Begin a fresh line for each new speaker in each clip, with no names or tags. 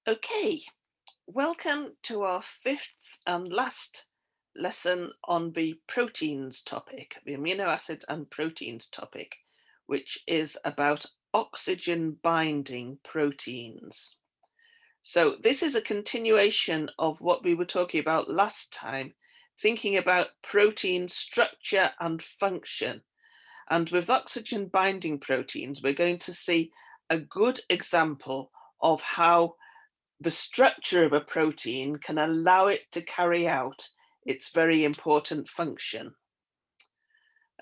Okay, welcome to our fifth and last lesson on the proteins topic, the amino acids and proteins topic, which is about oxygen binding proteins. So this is a continuation of what we were talking about last time, thinking about protein structure and function. And with oxygen binding proteins, we're going to see a good example of how the structure of a protein can allow it to carry out its very important function.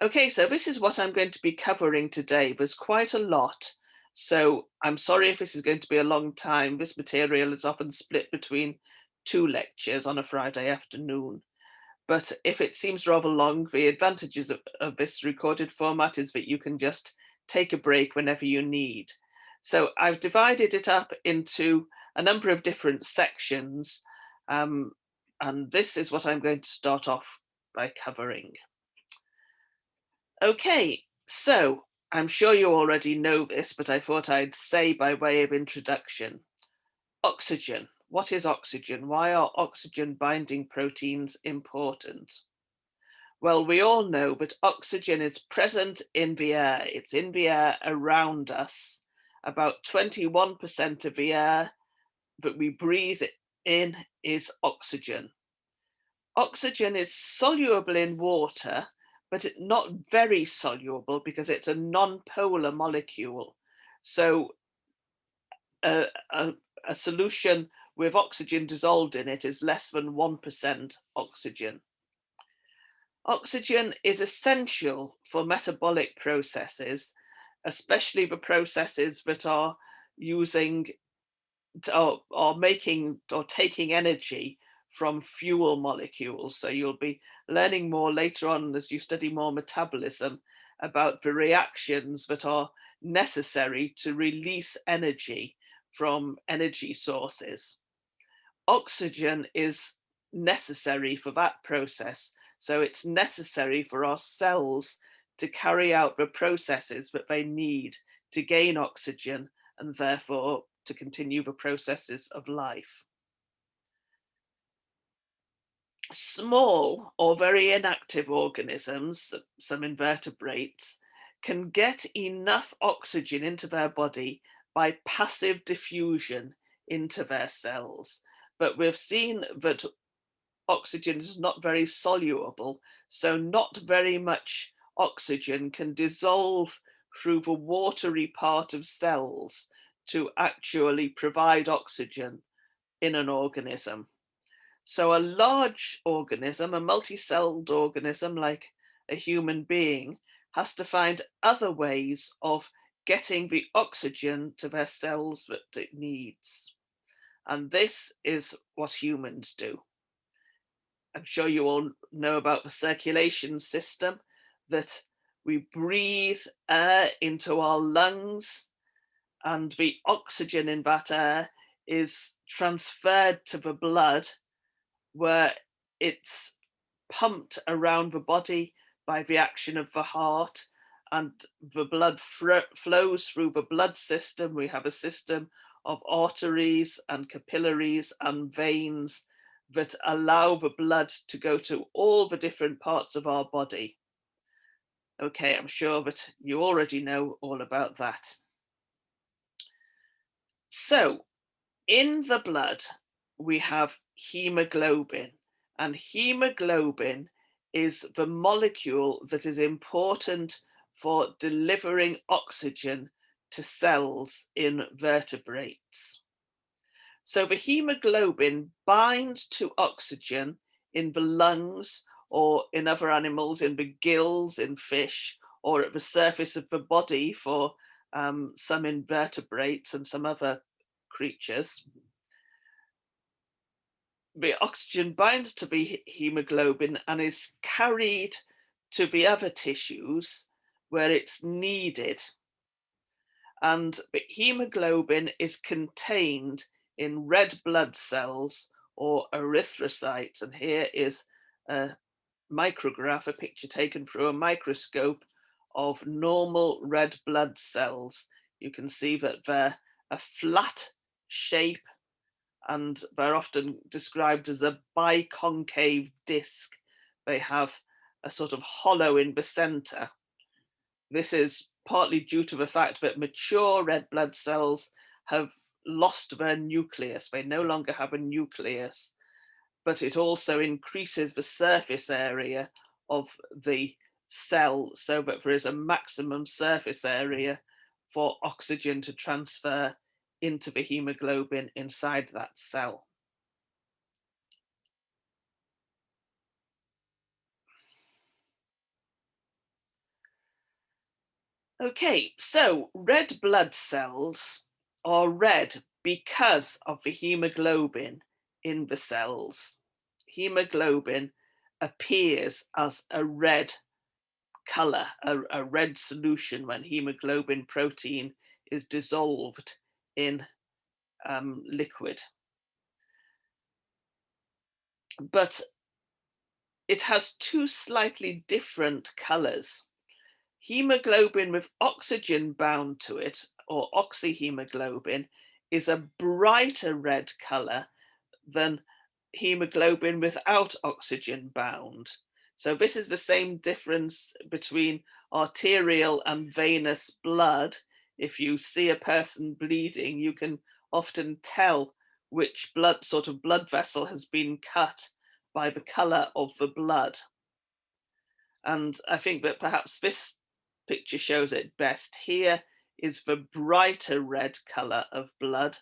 Okay, so this is what I'm going to be covering today. There's quite a lot, so I'm sorry if this is going to be a long time. This material is often split between two lectures on a Friday afternoon. But if it seems rather long, the advantages of this recorded format is that you can just take a break whenever you need. So I've divided it up into a number of different sections, and this is what I'm going to start off by covering. Okay, so I'm sure you already know this, but I thought I'd say by way of introduction. Oxygen. What is oxygen? Why are oxygen binding proteins important? Well, we all know that oxygen is present in the air. It's in the air around us. About 21% of the air that we breathe in is oxygen. Oxygen is soluble in water, but it's not very soluble because it's a non-polar molecule. So a, a, a solution with oxygen dissolved in it is less than 1% oxygen. Oxygen is essential for metabolic processes, especially the processes that are using or making or taking energy from fuel molecules. So you'll be learning more later on as you study more metabolism about the reactions that are necessary to release energy from energy sources. Oxygen is necessary for that process. So it's necessary for our cells to carry out the processes that they need to gain oxygen and therefore to continue the processes of life. Small or very inactive organisms, some invertebrates, can get enough oxygen into their body by passive diffusion into their cells. But we've seen that oxygen is not very soluble, so not very much oxygen can dissolve through the watery part of cells to actually provide oxygen in an organism. So a large organism, a multi-celled organism like a human being, has to find other ways of getting the oxygen to their cells that it needs. And this is what humans do. I'm sure you all know about the circulation system, that we breathe air into our lungs and the oxygen in that air is transferred to the blood where it's pumped around the body by the action of the heart, and the blood flows through the blood system. We have a system of arteries and capillaries and veins that allow the blood to go to all the different parts of our body. Okay, I'm sure that you already know all about that. So, in the blood, we have hemoglobin, and hemoglobin is the molecule that is important for delivering oxygen to cells in vertebrates. So the hemoglobin binds to oxygen in the lungs or in other animals, in the gills in fish, or at the surface of the body for some invertebrates and some other creatures. The oxygen binds to the hemoglobin and is carried to the other tissues where it's needed. And the hemoglobin is contained in red blood cells or erythrocytes. And here is a micrograph, a picture taken through a microscope of normal red blood cells. You can see that they're a flat shape and they're often described as a biconcave disc. They have a sort of hollow in the center. This is partly due to the fact that mature red blood cells have lost their nucleus. They no longer have a nucleus, but it also increases the surface area of the cell so that there is a maximum surface area for oxygen to transfer into the hemoglobin inside that cell. Okay, so red blood cells are red because of the hemoglobin in the cells. Hemoglobin appears as a red color, a red solution when hemoglobin protein is dissolved in liquid. But it has two slightly different colors. Hemoglobin with oxygen bound to it, or oxyhemoglobin, is a brighter red color than hemoglobin without oxygen bound. So this is the same difference between arterial and venous blood. If you see a person bleeding, you can often tell which sort of blood vessel has been cut by the color of the blood. And I think that perhaps this picture shows it best. Here is the brighter red color of blood,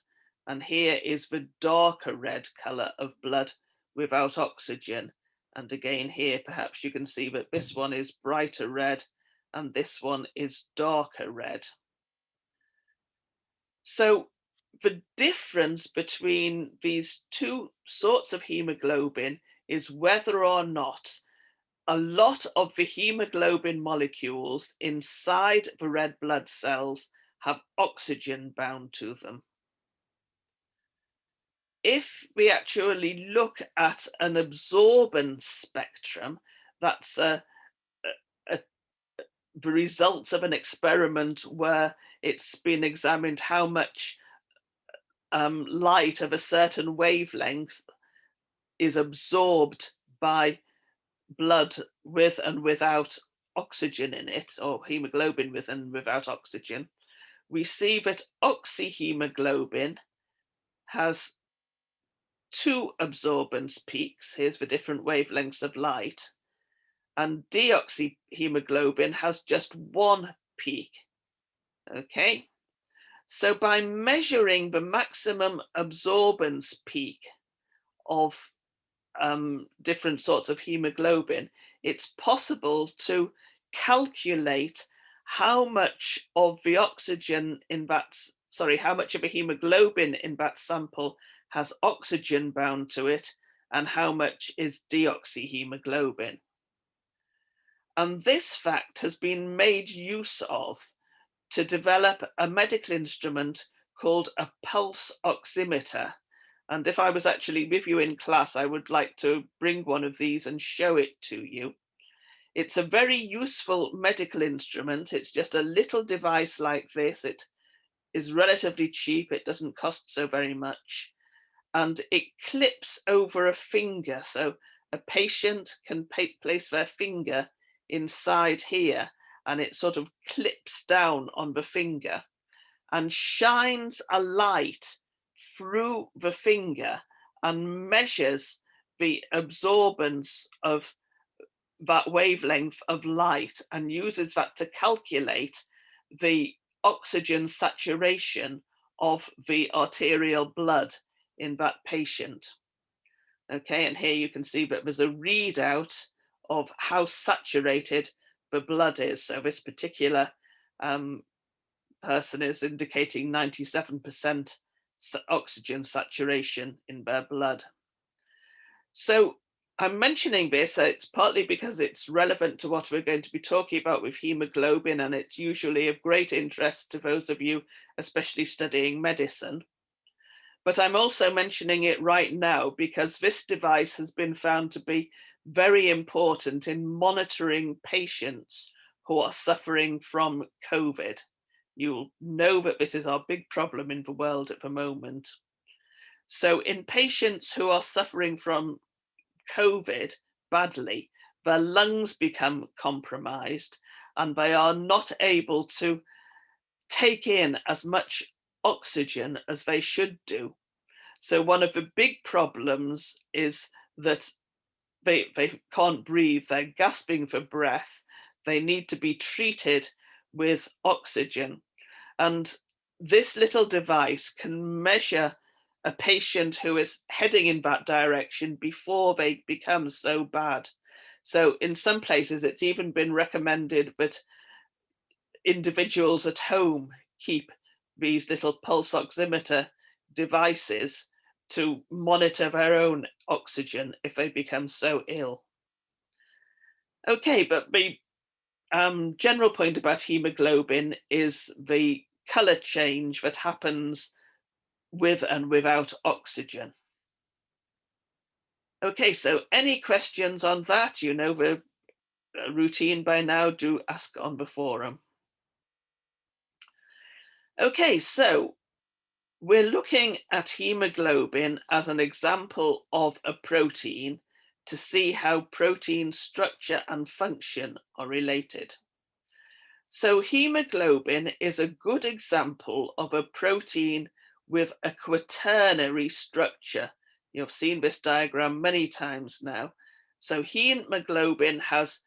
and here is the darker red color of blood without oxygen. And again, here perhaps you can see that this one is brighter red and this one is darker red. So the difference between these two sorts of hemoglobin is whether or not a lot of the hemoglobin molecules inside the red blood cells have oxygen bound to them. If we actually look at an absorbance spectrum, that's the results of an experiment where it's been examined how much light of a certain wavelength is absorbed by blood with and without oxygen in it, or hemoglobin with and without oxygen, we see that oxyhemoglobin has two absorbance peaks. Here's the different wavelengths of light. And deoxyhemoglobin has just one peak. Okay, so by measuring the maximum absorbance peak of different sorts of hemoglobin, it's possible to calculate how much of the oxygen in that, how much of a hemoglobin in that sample has oxygen bound to it and how much is deoxyhemoglobin. And this fact has been made use of to develop a medical instrument called a pulse oximeter. And if I was actually with you in class, I would like to bring one of these and show it to you. It's a very useful medical instrument. It's just a little device like this. It is relatively cheap. It doesn't cost so very much. And it clips over a finger. So a patient can place their finger inside here and it sort of clips down on the finger and shines a light through the finger and measures the absorbance of that wavelength of light and uses that to calculate the oxygen saturation of the arterial blood in that patient. Okay, and here you can see that there's a readout of how saturated the blood is. So this particular person is indicating 97% oxygen saturation in their blood. So I'm mentioning this, it's partly because it's relevant to what we're going to be talking about with hemoglobin, and it's usually of great interest to those of you, especially studying medicine. But I'm also mentioning it right now because this device has been found to be very important in monitoring patients who are suffering from COVID. You'll know that this is our big problem in the world at the moment. So in patients who are suffering from COVID badly, their lungs become compromised and they are not able to take in as much oxygen as they should do. So one of the big problems is that they can't breathe, they're gasping for breath, they need to be treated with oxygen. And this little device can measure a patient who is heading in that direction before they become so bad. So in some places, it's even been recommended that individuals at home keep these little pulse oximeter devices to monitor their own oxygen if they become so ill. Okay, but the general point about hemoglobin is the color change that happens with and without oxygen. Okay, so any questions on that? You know the routine by now, do ask on the forum. Okay, so we're looking at hemoglobin as an example of a protein to see how protein structure and function are related. So hemoglobin is a good example of a protein with a quaternary structure. You've seen this diagram many times now. So hemoglobin has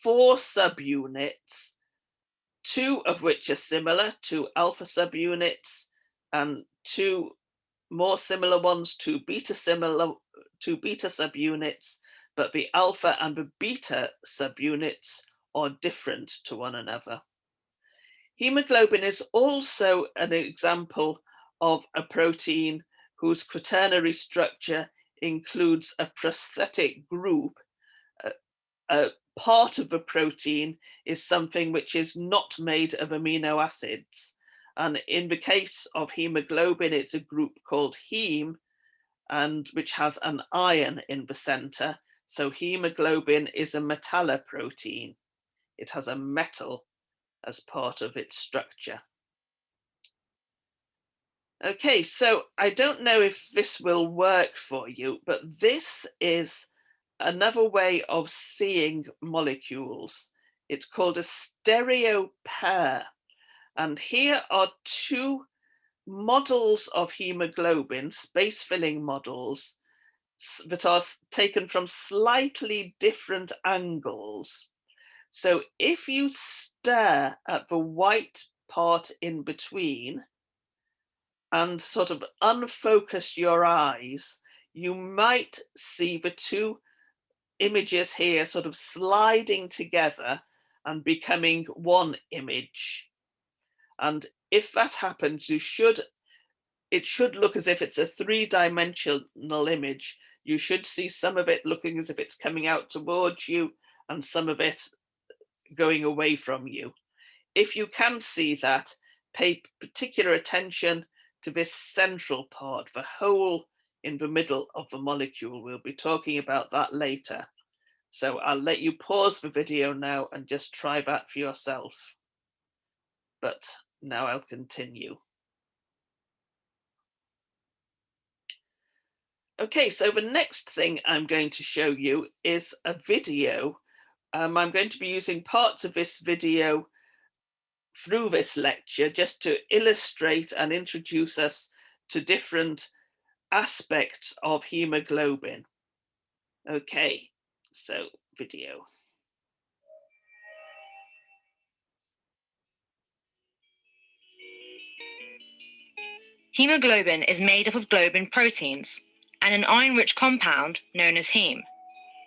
4 subunits, 2 of which are similar, 2 alpha subunits, and 2 more similar ones, 2 beta subunits, but the alpha and the beta subunits are different to one another. Hemoglobin is also an example of a protein whose quaternary structure includes a prosthetic group. A part of the protein is something which is not made of amino acids. And in the case of hemoglobin, it's a group called heme, and which has an iron in the center. So hemoglobin is a metalloprotein. It has a metal as part of its structure. Okay, so I don't know if this will work for you, but this is another way of seeing molecules. It's called a stereo pair. And here are 2 models of hemoglobin, space-filling models, that are taken from slightly different angles. So if you stare at the white part in between and sort of unfocus your eyes, you might see the 2 images here sort of sliding together and becoming one image. And if that happens, it should look as if it's a 3-dimensional image. You should see some of it looking as if it's coming out towards you and some of it going away from you. If you can see that, pay particular attention to this central part, the hole in the middle of the molecule. We'll be talking about that later. So I'll let you pause the video now and just try that for yourself. But now I'll continue. Okay, so the next thing I'm going to show you is a video. I'm going to be using parts of this video through this lecture just to illustrate and introduce us to different aspects of hemoglobin. Okay, so video.
Hemoglobin is made up of globin proteins and an iron-rich compound known as heme.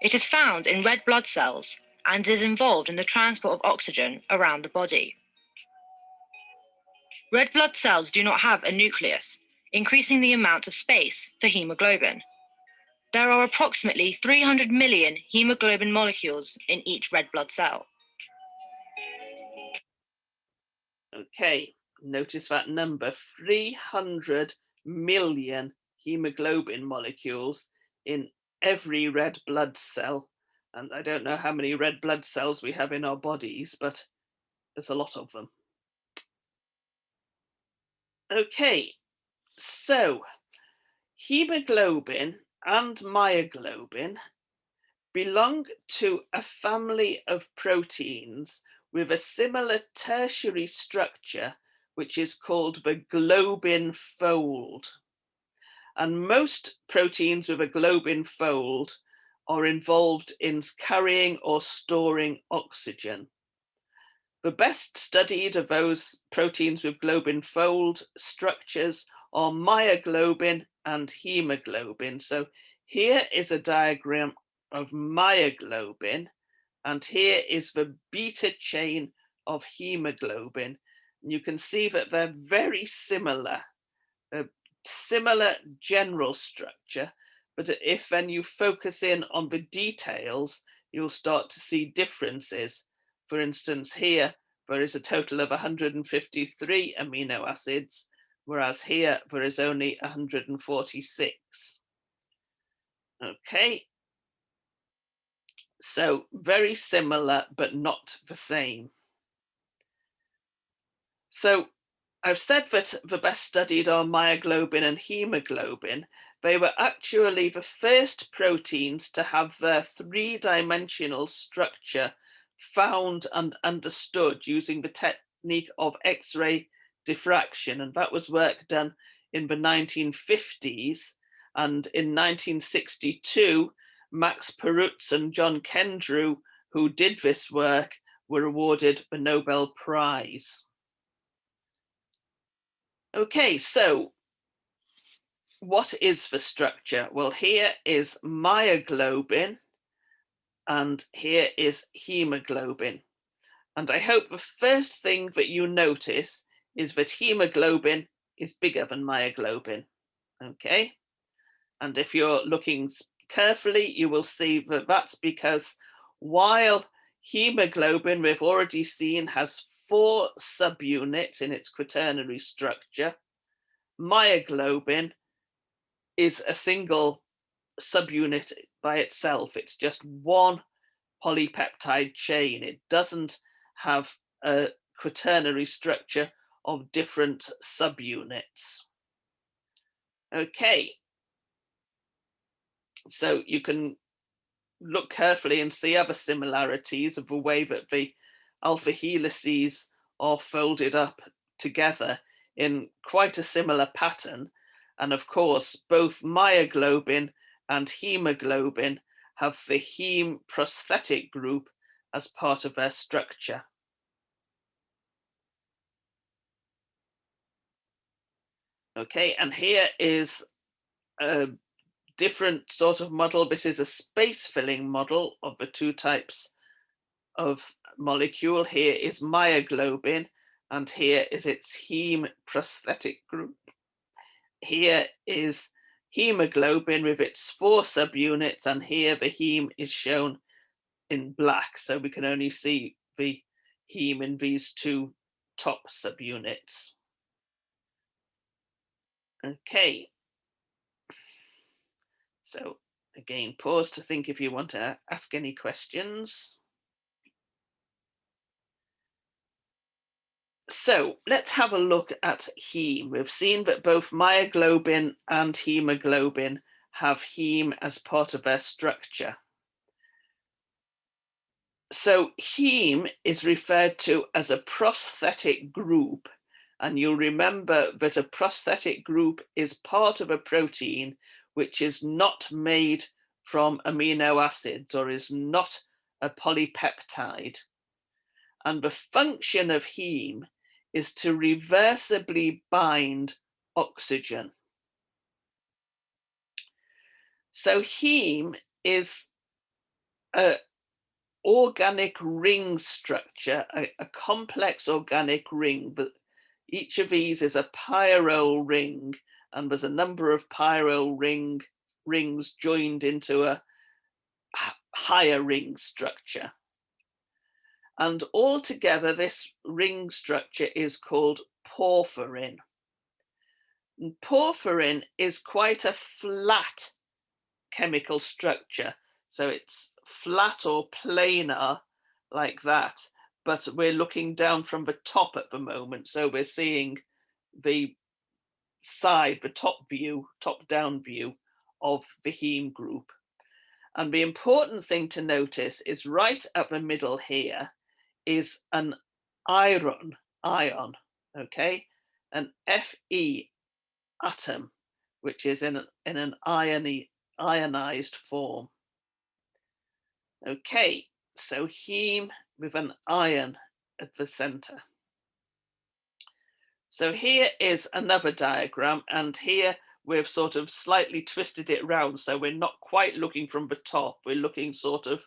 It is found in red blood cells and is involved in the transport of oxygen around the body. Red blood cells do not have a nucleus, increasing the amount of space for hemoglobin. There are approximately 300 million hemoglobin molecules in each red blood cell.
Okay, notice that number, 300 million hemoglobin molecules in every red blood cell. And I don't know how many red blood cells we have in our bodies, but there's a lot of them. Okay, so Hemoglobin and myoglobin belong to a family of proteins with a similar tertiary structure, which is called the globin fold. And most proteins with a globin fold are involved in carrying or storing oxygen. The best studied of those proteins with globin fold structures are myoglobin and hemoglobin. So here is a diagram of myoglobin, and here is the beta chain of hemoglobin. And you can see that they're very similar, a similar general structure, but if then you focus in on the details, you'll start to see differences. For instance, here there is a total of 153 amino acids, whereas here there is only 146. Okay, so very similar, but not the same. So I've said that the best studied are myoglobin and hemoglobin. They were actually the first proteins to have their three-dimensional structure found and understood using the technique of X-ray diffraction. And that was work done in the 1950s. And in 1962, Max Perutz and John Kendrew, who did this work, were awarded the Nobel Prize. Okay, so what is the structure? Well, here is myoglobin and here is hemoglobin. And I hope the first thing that you notice is that hemoglobin is bigger than myoglobin. Okay, and if you're looking carefully, you will see that that's because while hemoglobin, we've already seen, has 4 subunits in its quaternary structure, myoglobin is a single subunit by itself. It's just one polypeptide chain. It doesn't have a quaternary structure of different subunits. Okay, so you can look carefully and see other similarities of the way that the alpha helices are folded up together in quite a similar pattern. And of course, both myoglobin and hemoglobin have the heme prosthetic group as part of their structure. Okay, and here is a different sort of model. This is a space filling model of the two types of molecule. Here is myoglobin, and here is its heme prosthetic group. Here is hemoglobin with its 4 subunits, and here the heme is shown in black, so we can only see the heme in these 2 top subunits. Okay, so again, pause to think if you want to ask any questions. So let's have a look at heme. We've seen that both myoglobin and hemoglobin have heme as part of their structure. So heme is referred to as a prosthetic group, and you'll remember that a prosthetic group is part of a protein which is not made from amino acids or is not a polypeptide. And the function of heme is to reversibly bind oxygen. So heme is an organic ring structure, a complex organic ring, but each of these is a pyrrole ring, and there's a number of pyrrole rings joined into a higher ring structure. And altogether, this ring structure is called porphyrin. And porphyrin is quite a flat chemical structure. So it's flat or planar like that, but we're looking down from the top at the moment. So we're seeing the side, the top view, top-down view of the heme group. And the important thing to notice is right up the middle here is an ion, okay? An Fe atom, which is in an ionized form. Okay, so heme with an ion at the center. So here is another diagram, and here we've sort of slightly twisted it round, so we're not quite looking from the top, we're looking sort of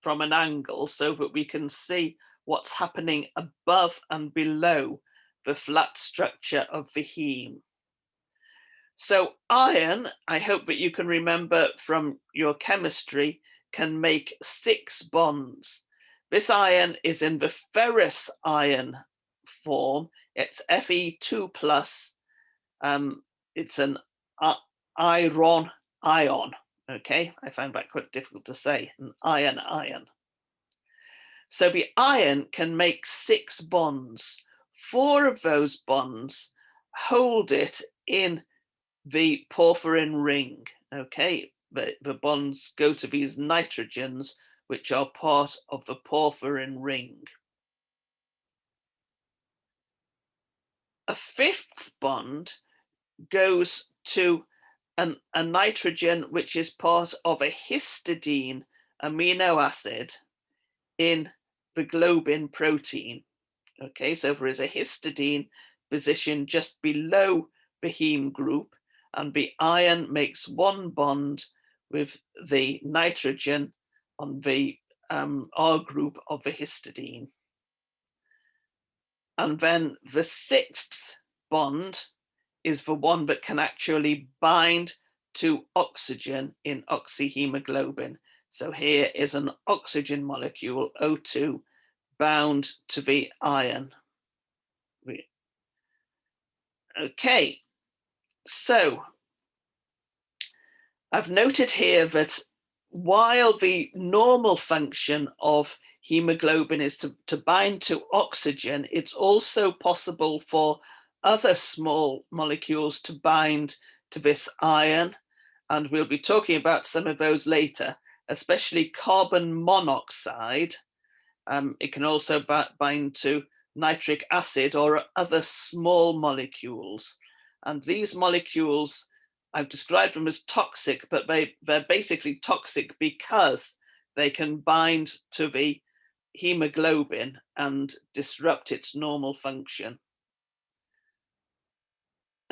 from an angle so that we can see what's happening above and below the flat structure of the heme. So iron, I hope that you can remember from your chemistry, can make 6 bonds. This iron is in the ferrous iron form. It's Fe2 plus. It's an iron ion. Okay, I found that quite difficult to say. An iron. So the iron can make 6 bonds. 4 of those bonds hold it in the porphyrin ring. Okay, the bonds go to these nitrogens, which are part of the porphyrin ring. A 5th bond goes to a nitrogen which is part of a histidine amino acid in the globin protein. Okay, so there is a histidine position just below the heme group, and the iron makes 1 bond with the nitrogen on the R group of the histidine. And then the 6th bond is the one that can actually bind to oxygen in oxyhemoglobin. So here is an oxygen molecule, O2, bound to the iron. Okay, so I've noted here that while the normal function of hemoglobin is to bind to oxygen, it's also possible for other small molecules to bind to this iron, and we'll be talking about some of those later, especially carbon monoxide. It can also bind to nitric acid or other small molecules, and these molecules, I've described them as toxic, but they're basically toxic because they can bind to the hemoglobin and disrupt its normal function.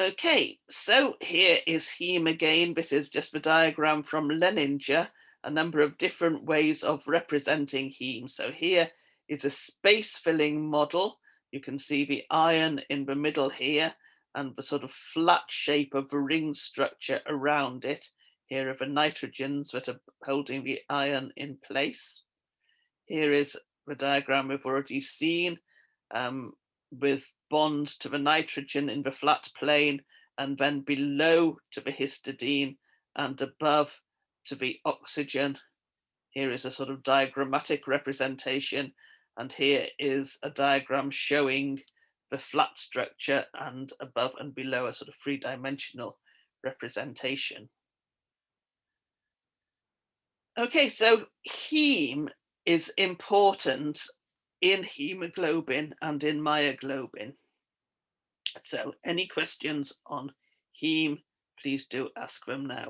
Okay, so here is heme again. This is just the diagram from Leninger, a number of different ways of representing heme. So here is a space-filling model. You can see the iron in the middle here, and the sort of flat shape of the ring structure around it. Here are the nitrogens that are holding the iron in place. Here is the diagram we've already seen, with bond to the nitrogen in the flat plane, and then below to the histidine and above to the oxygen. Here is a sort of diagrammatic representation, and here is a diagram showing the flat structure, and above and below a sort of 3-dimensional representation. Okay, so heme is important in hemoglobin and in myoglobin. So any questions on heme, please do ask them now.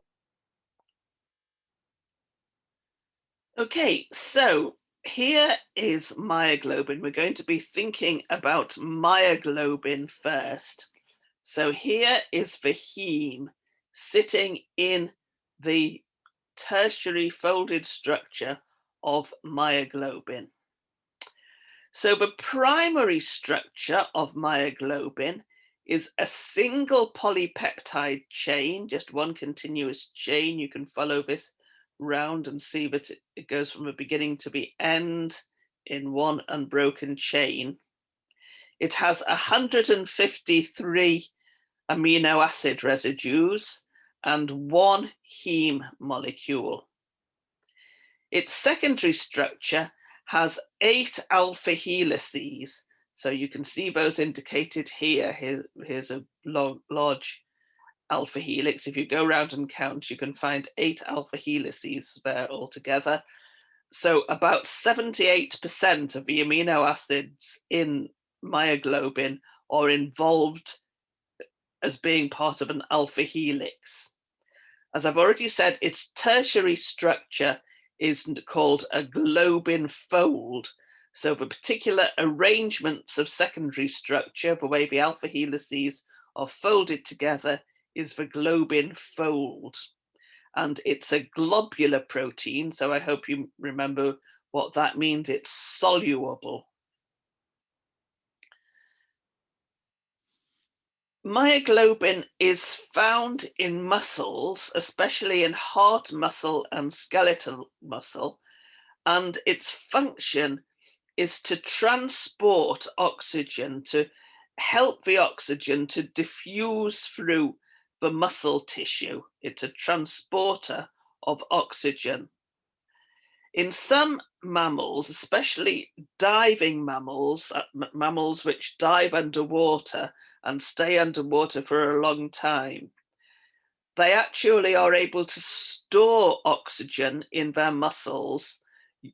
Okay, so here is myoglobin. We're going to be thinking about myoglobin first. So here is the heme sitting in the tertiary folded structure of myoglobin. So the primary structure of myoglobin is a single polypeptide chain, just one continuous chain. You can follow this round and see that it goes from the beginning to the end in one unbroken chain. It has 153 amino acid residues and 1 heme molecule. Its secondary structure has 8 alpha helices. So you can see those indicated here. Here's a large alpha helix. If you go around and count, you can find 8 alpha helices there altogether. So about 78% of the amino acids in myoglobin are involved as being part of an alpha helix. As I've already said, its tertiary structure is called a globin fold. So the particular arrangements of secondary structure, the way the alpha helices are folded together, is the globin fold. And it's a globular protein, so I hope you remember what that means. It's soluble. Myoglobin is found in muscles, especially in heart muscle and skeletal muscle, and its function is to transport oxygen, to help the oxygen to diffuse through the muscle tissue. It's a transporter of oxygen. In some mammals, especially diving mammals, mammals which dive underwater and stay underwater for a long time, they actually are able to store oxygen in their muscles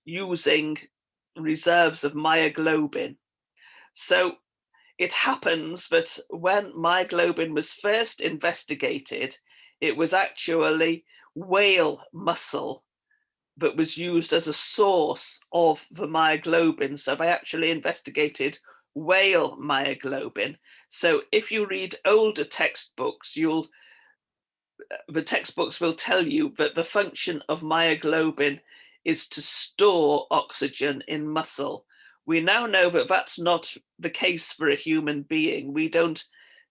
using reserves of myoglobin. So it happens that when myoglobin was first investigated, it was actually whale muscle that was used as a source of the myoglobin. So they actually investigated whale myoglobin. So if you read older textbooks, the textbooks will tell you that the function of myoglobin is to store oxygen in muscle. We now know that that's not the case for a human being. We don't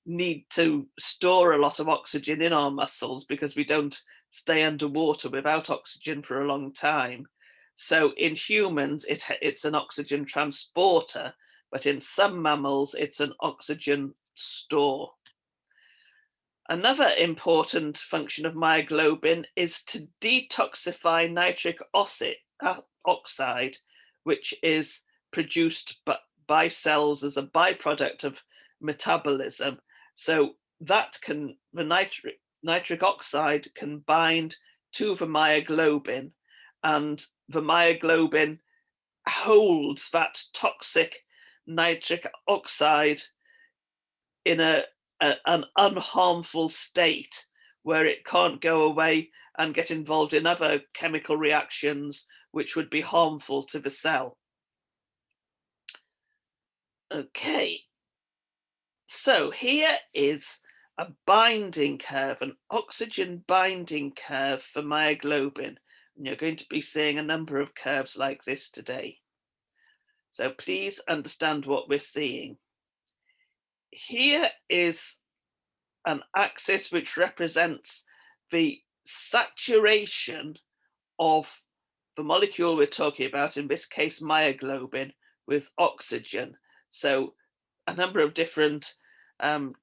need to store a lot of oxygen in our muscles because we don't stay underwater without oxygen for a long time. So in humans, it's an oxygen transporter, but in some mammals, it's an oxygen store. Another important function of myoglobin is to detoxify nitric oxide, which is produced by cells as a byproduct of metabolism. So that the nitric oxide can bind to the myoglobin, and the myoglobin holds that toxic nitric oxide in an unharmful state where it can't go away and get involved in other chemical reactions which would be harmful to the cell. Okay, so here is a binding curve, an oxygen binding curve for myoglobin. And you're going to be seeing a number of curves like this today. So please understand what we're seeing. Here is an axis which represents the saturation of the molecule we're talking about, in this case myoglobin, with oxygen. So a number of different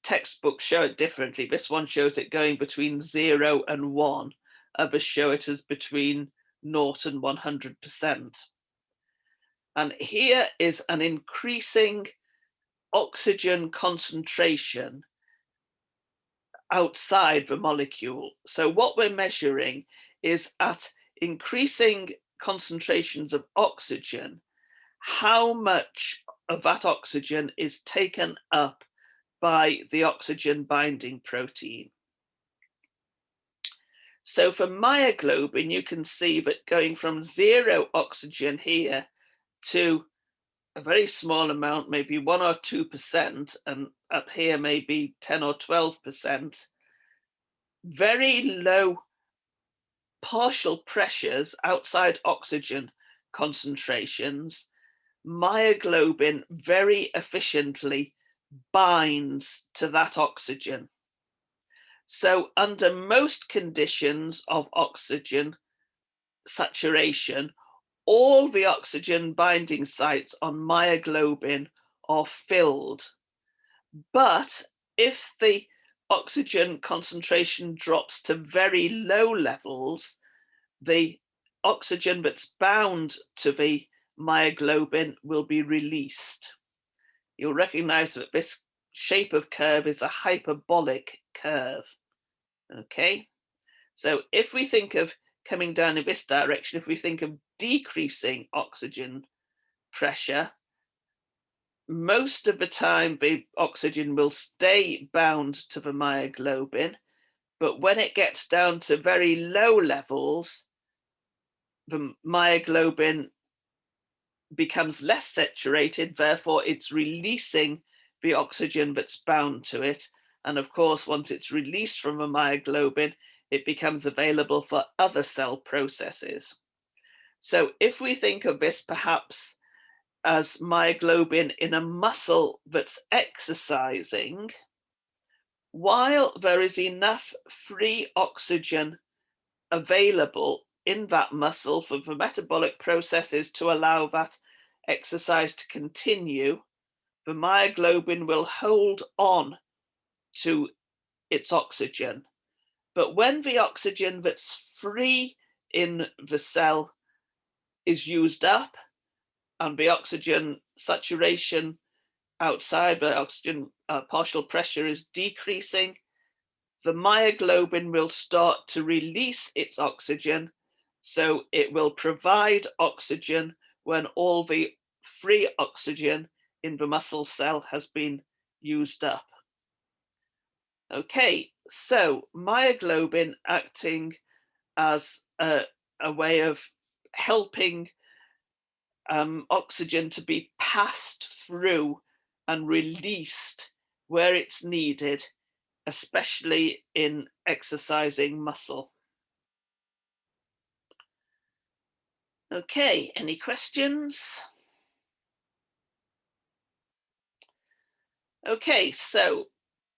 textbooks show it differently. This one shows it going between 0 and 1. Others show it as between 0 and 100%. And here is an increasing oxygen concentration outside the molecule. So what we're measuring is at increasing concentrations of oxygen, how much of that oxygen is taken up by the oxygen binding protein. So for myoglobin, you can see that going from 0 oxygen here to a very small amount, maybe 1 or 2%, and up here maybe 10 or 12%, very low partial pressures outside oxygen concentrations, myoglobin very efficiently binds to that oxygen. So under most conditions of oxygen saturation, all the oxygen binding sites on myoglobin are filled. But if the oxygen concentration drops to very low levels, the oxygen that's bound to the myoglobin will be released. You'll recognize that this shape of curve is a hyperbolic curve. Okay, so if we think of coming down in this direction, if we think of decreasing oxygen pressure, most of the time the oxygen will stay bound to the myoglobin, but when it gets down to very low levels, the myoglobin becomes less saturated, therefore it's releasing the oxygen that's bound to it. And of course, once it's released from the myoglobin, it becomes available for other cell processes. So if we think of this perhaps as myoglobin in a muscle that's exercising, while there is enough free oxygen available in that muscle for the metabolic processes to allow that exercise to continue, the myoglobin will hold on to its oxygen. But when the oxygen that's free in the cell is used up and the oxygen saturation outside, the oxygen partial pressure is decreasing, the myoglobin will start to release its oxygen, so it will provide oxygen when all the free oxygen in the muscle cell has been used up. Okay, so myoglobin acting as a way of helping oxygen to be passed through and released where it's needed, especially in exercising muscle. Okay, any questions? Okay, so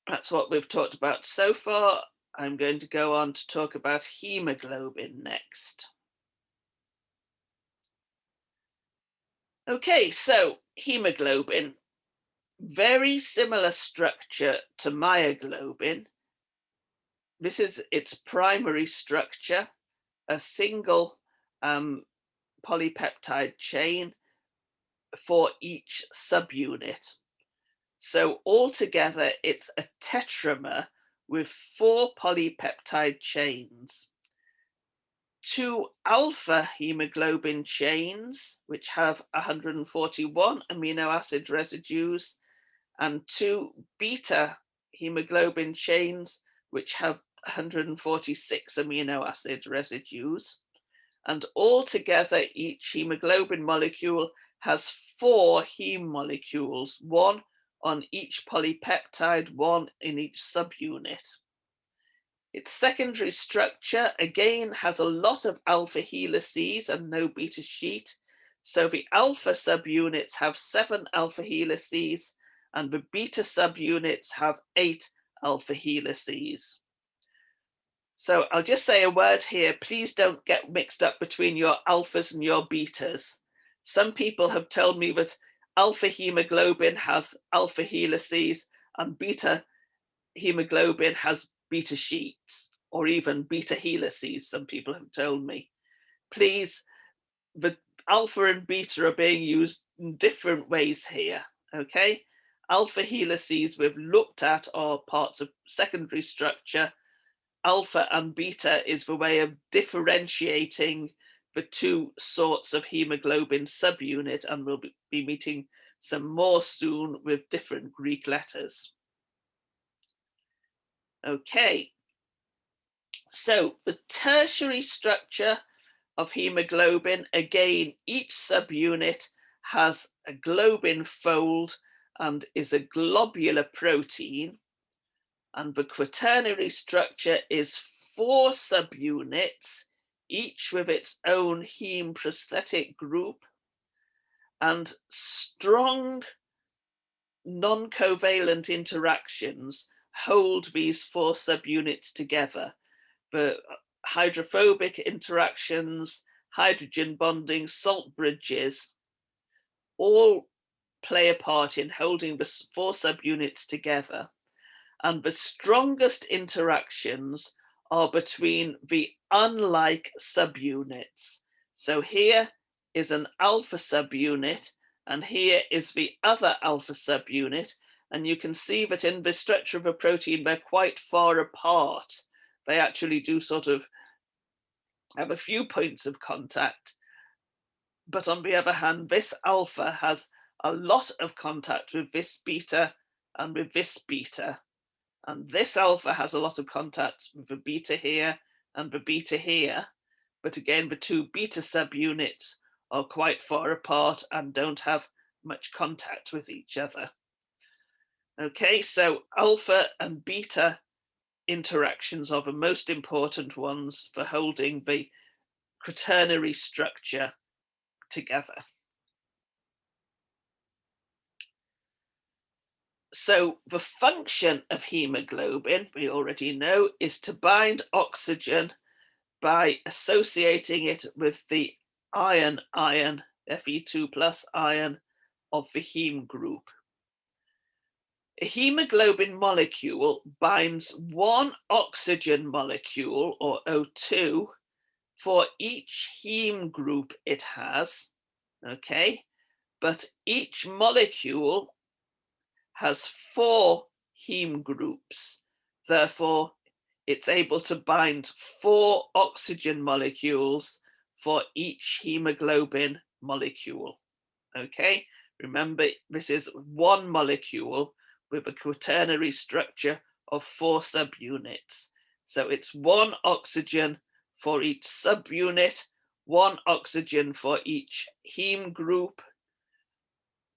that's what we've talked about so far. I'm going to go on to talk about hemoglobin next. Okay, so hemoglobin, very similar structure to myoglobin. This is its primary structure, a single polypeptide chain for each subunit. So altogether, it's a tetramer with 4 polypeptide chains. 2 alpha hemoglobin chains, which have 141 amino acid residues, and 2 beta hemoglobin chains, which have 146 amino acid residues. And altogether, each hemoglobin molecule has 4 heme molecules, 1 on each polypeptide, 1 in each subunit. Its secondary structure again has a lot of alpha helices and no beta sheet. So the alpha subunits have 7 alpha helices and the beta subunits have 8 alpha helices. So I'll just say a word here. Please don't get mixed up between your alphas and your betas. Some people have told me that alpha hemoglobin has alpha helices and beta hemoglobin has beta sheets or even beta helices, some people have told me. Please, the alpha and beta are being used in different ways here, okay? Alpha helices we've looked at are parts of secondary structure. Alpha and beta is the way of differentiating the 2 sorts of hemoglobin subunit, and we'll be meeting some more soon with different Greek letters. Okay, so the tertiary structure of hemoglobin, again, each subunit has a globin fold and is a globular protein. And the quaternary structure is 4 subunits, each with its own heme prosthetic group, and strong non-covalent interactions hold these 4 subunits together. The hydrophobic interactions, hydrogen bonding, salt bridges, all play a part in holding the 4 subunits together. And the strongest interactions are between the unlike subunits. So here is an alpha subunit, and here is the other alpha subunit. And you can see that in the structure of a protein, they're quite far apart. They actually do sort of have a few points of contact. But on the other hand, this alpha has a lot of contact with this beta and with this beta. And this alpha has a lot of contact with the beta here and the beta here. But again, the two beta subunits are quite far apart and don't have much contact with each other. Okay, so alpha and beta interactions are the most important ones for holding the quaternary structure together. So the function of hemoglobin, we already know, is to bind oxygen by associating it with the iron, Fe2 plus iron of the heme group. A hemoglobin molecule binds one oxygen molecule, or O2, for each heme group it has, okay? But each molecule has 4 heme groups. Therefore, it's able to bind 4 oxygen molecules for each hemoglobin molecule. Okay, remember, this is one molecule with a quaternary structure of 4 subunits. So it's 1 oxygen for each subunit, 1 oxygen for each heme group,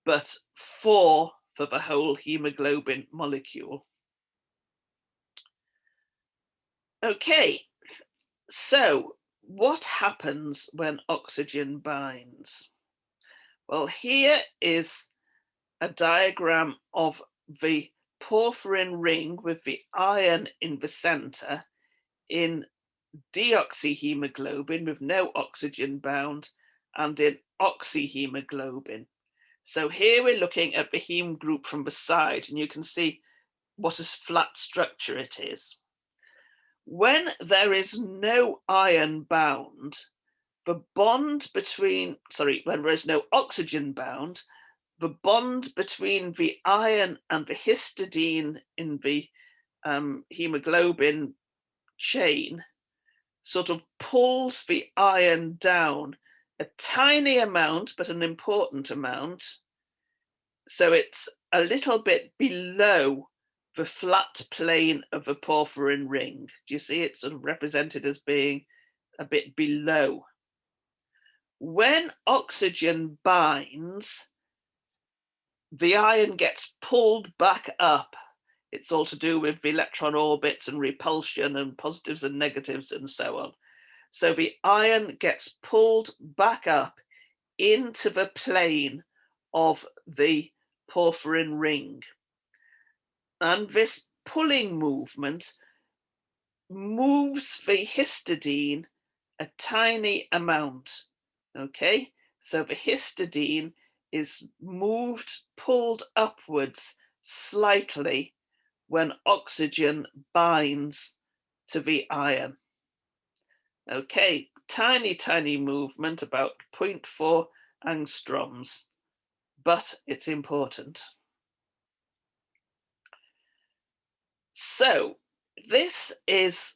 but 4 for the whole hemoglobin molecule. Okay, so what happens when oxygen binds? Well, here is a diagram of the porphyrin ring with the iron in the center in deoxyhemoglobin with no oxygen bound and in oxyhemoglobin. So here we're looking at the heme group from the side, and you can see what a flat structure it is. When there is no iron bound, the bond between, when there is no oxygen bound, the bond between the iron and the histidine in the hemoglobin chain sort of pulls the iron down a tiny amount, but an important amount. So it's a little bit below the flat plane of the porphyrin ring. Do you see it sort of represented as being a bit below? When oxygen binds, the iron gets pulled back up. It's all to do with the electron orbits and repulsion and positives and negatives and so on. So the iron gets pulled back up into the plane of the porphyrin ring. And this pulling movement moves the histidine a tiny amount. Okay, so the histidine is pulled upwards slightly when oxygen binds to the iron. Okay, tiny movement, about 0.4 angstroms, but it's important. So this is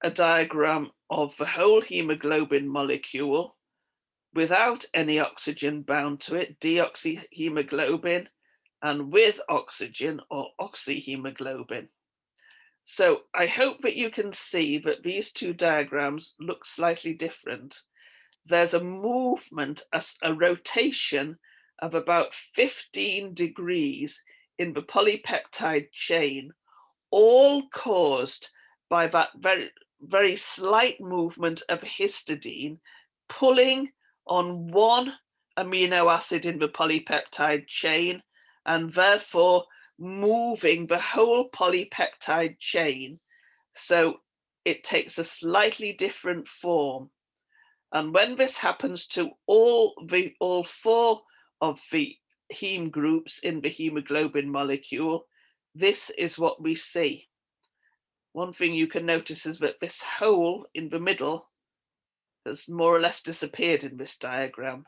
a diagram of the whole hemoglobin molecule without any oxygen bound to it, deoxyhemoglobin, and with oxygen, or oxyhemoglobin. So I hope that you can see that these two diagrams look slightly different. There's a movement, a rotation of about 15 degrees in the polypeptide chain, all caused by that very slight movement of histidine pulling on one amino acid in the polypeptide chain, and therefore moving the whole polypeptide chain. So it takes a slightly different form. And when this happens to all 4 of the heme groups in the hemoglobin molecule, this is what we see. One thing you can notice is that this hole in the middle has more or less disappeared in this diagram.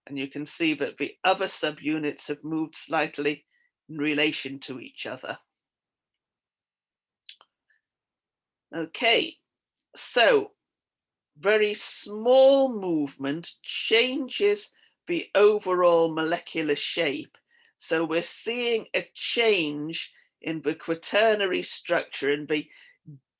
And you can see that the other subunits have moved slightly in relation to each other. Okay, So very small movement changes the overall molecular shape. So we're seeing a change in the quaternary structure, in the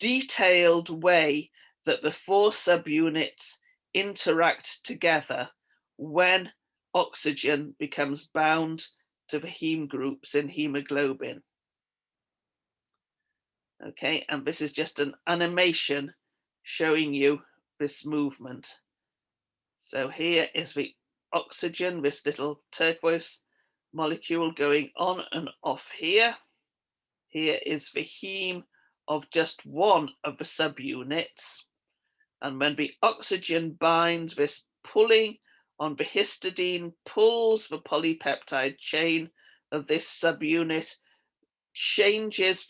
detailed way that the four subunits interact together when oxygen becomes bound to the heme groups in hemoglobin. Okay, and this is just an animation showing you this movement. So here is the oxygen, this little turquoise molecule going on and off here. Here is the heme of just one of the subunits. And when the oxygen binds, this pulling on the histidine pulls the polypeptide chain of this subunit, changes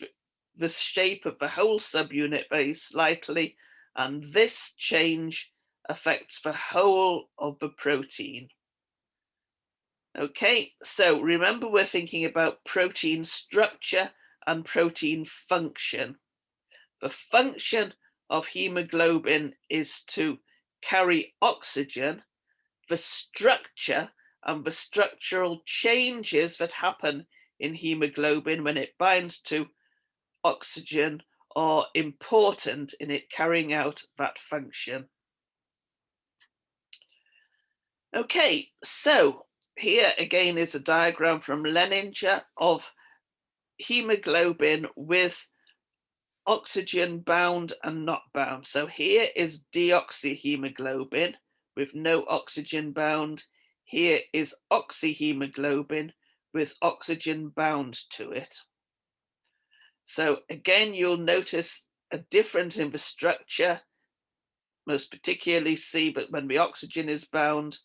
the shape of the whole subunit very slightly, and this change affects the whole of the protein. Okay, so remember we're thinking about protein structure and protein function. The function of hemoglobin is to carry oxygen. The structure and the structural changes that happen in hemoglobin when it binds to oxygen are important in it carrying out that function. Okay, so here again is a diagram from Leninger of hemoglobin with oxygen bound and not bound. So here is deoxyhemoglobin with no oxygen bound. Here is oxyhemoglobin with oxygen bound to it. So again, you'll notice a difference in the structure, most particularly see that when the oxygen is bound,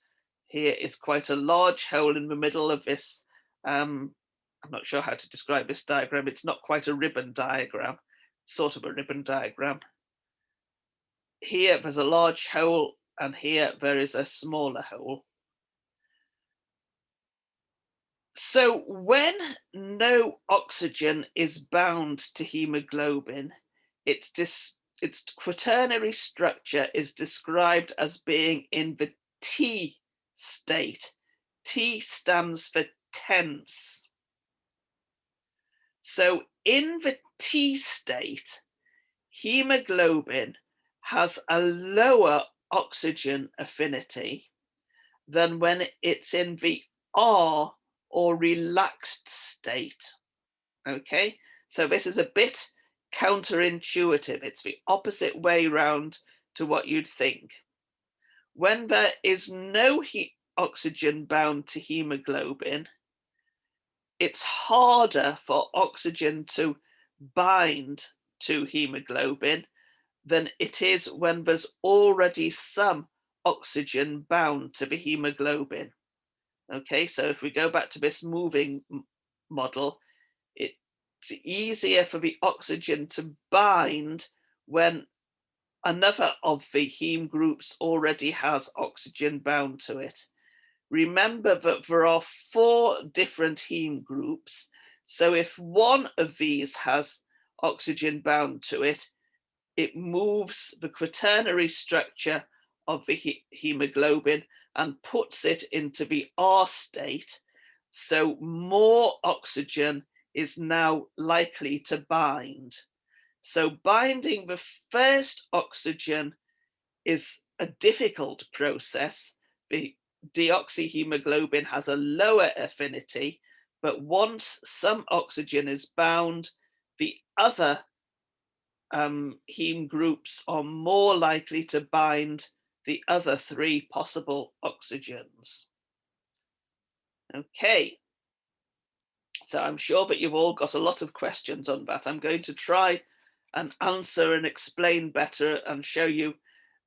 here is quite a large hole in the middle of this. I'm not sure how to describe this diagram. It's not quite a ribbon diagram, sort of a ribbon diagram. Here there's a large hole, and here there is a smaller hole. So when no oxygen is bound to hemoglobin, its quaternary structure is described as being in the T state. T stands for tense. So in the T state, hemoglobin has a lower oxygen affinity than when it's in the R or relaxed state. Okay, so this is a bit counterintuitive. It's the opposite way round to what you'd think. When there is no oxygen bound to hemoglobin, it's harder for oxygen to bind to hemoglobin than it is when there's already some oxygen bound to the hemoglobin. Okay, so if we go back to this moving model, it's easier for the oxygen to bind when another of the heme groups already has oxygen bound to it. Remember that there are 4 different heme groups. So if one of these has oxygen bound to it, it moves the quaternary structure of the hemoglobin and puts it into the R state. So more oxygen is now likely to bind. So binding the first oxygen is a difficult process. The deoxyhemoglobin has a lower affinity, but once some oxygen is bound, the other heme groups are more likely to bind the other 3 possible oxygens. Okay, so I'm sure that you've all got a lot of questions on that. I'm going to try and answer and explain better and show you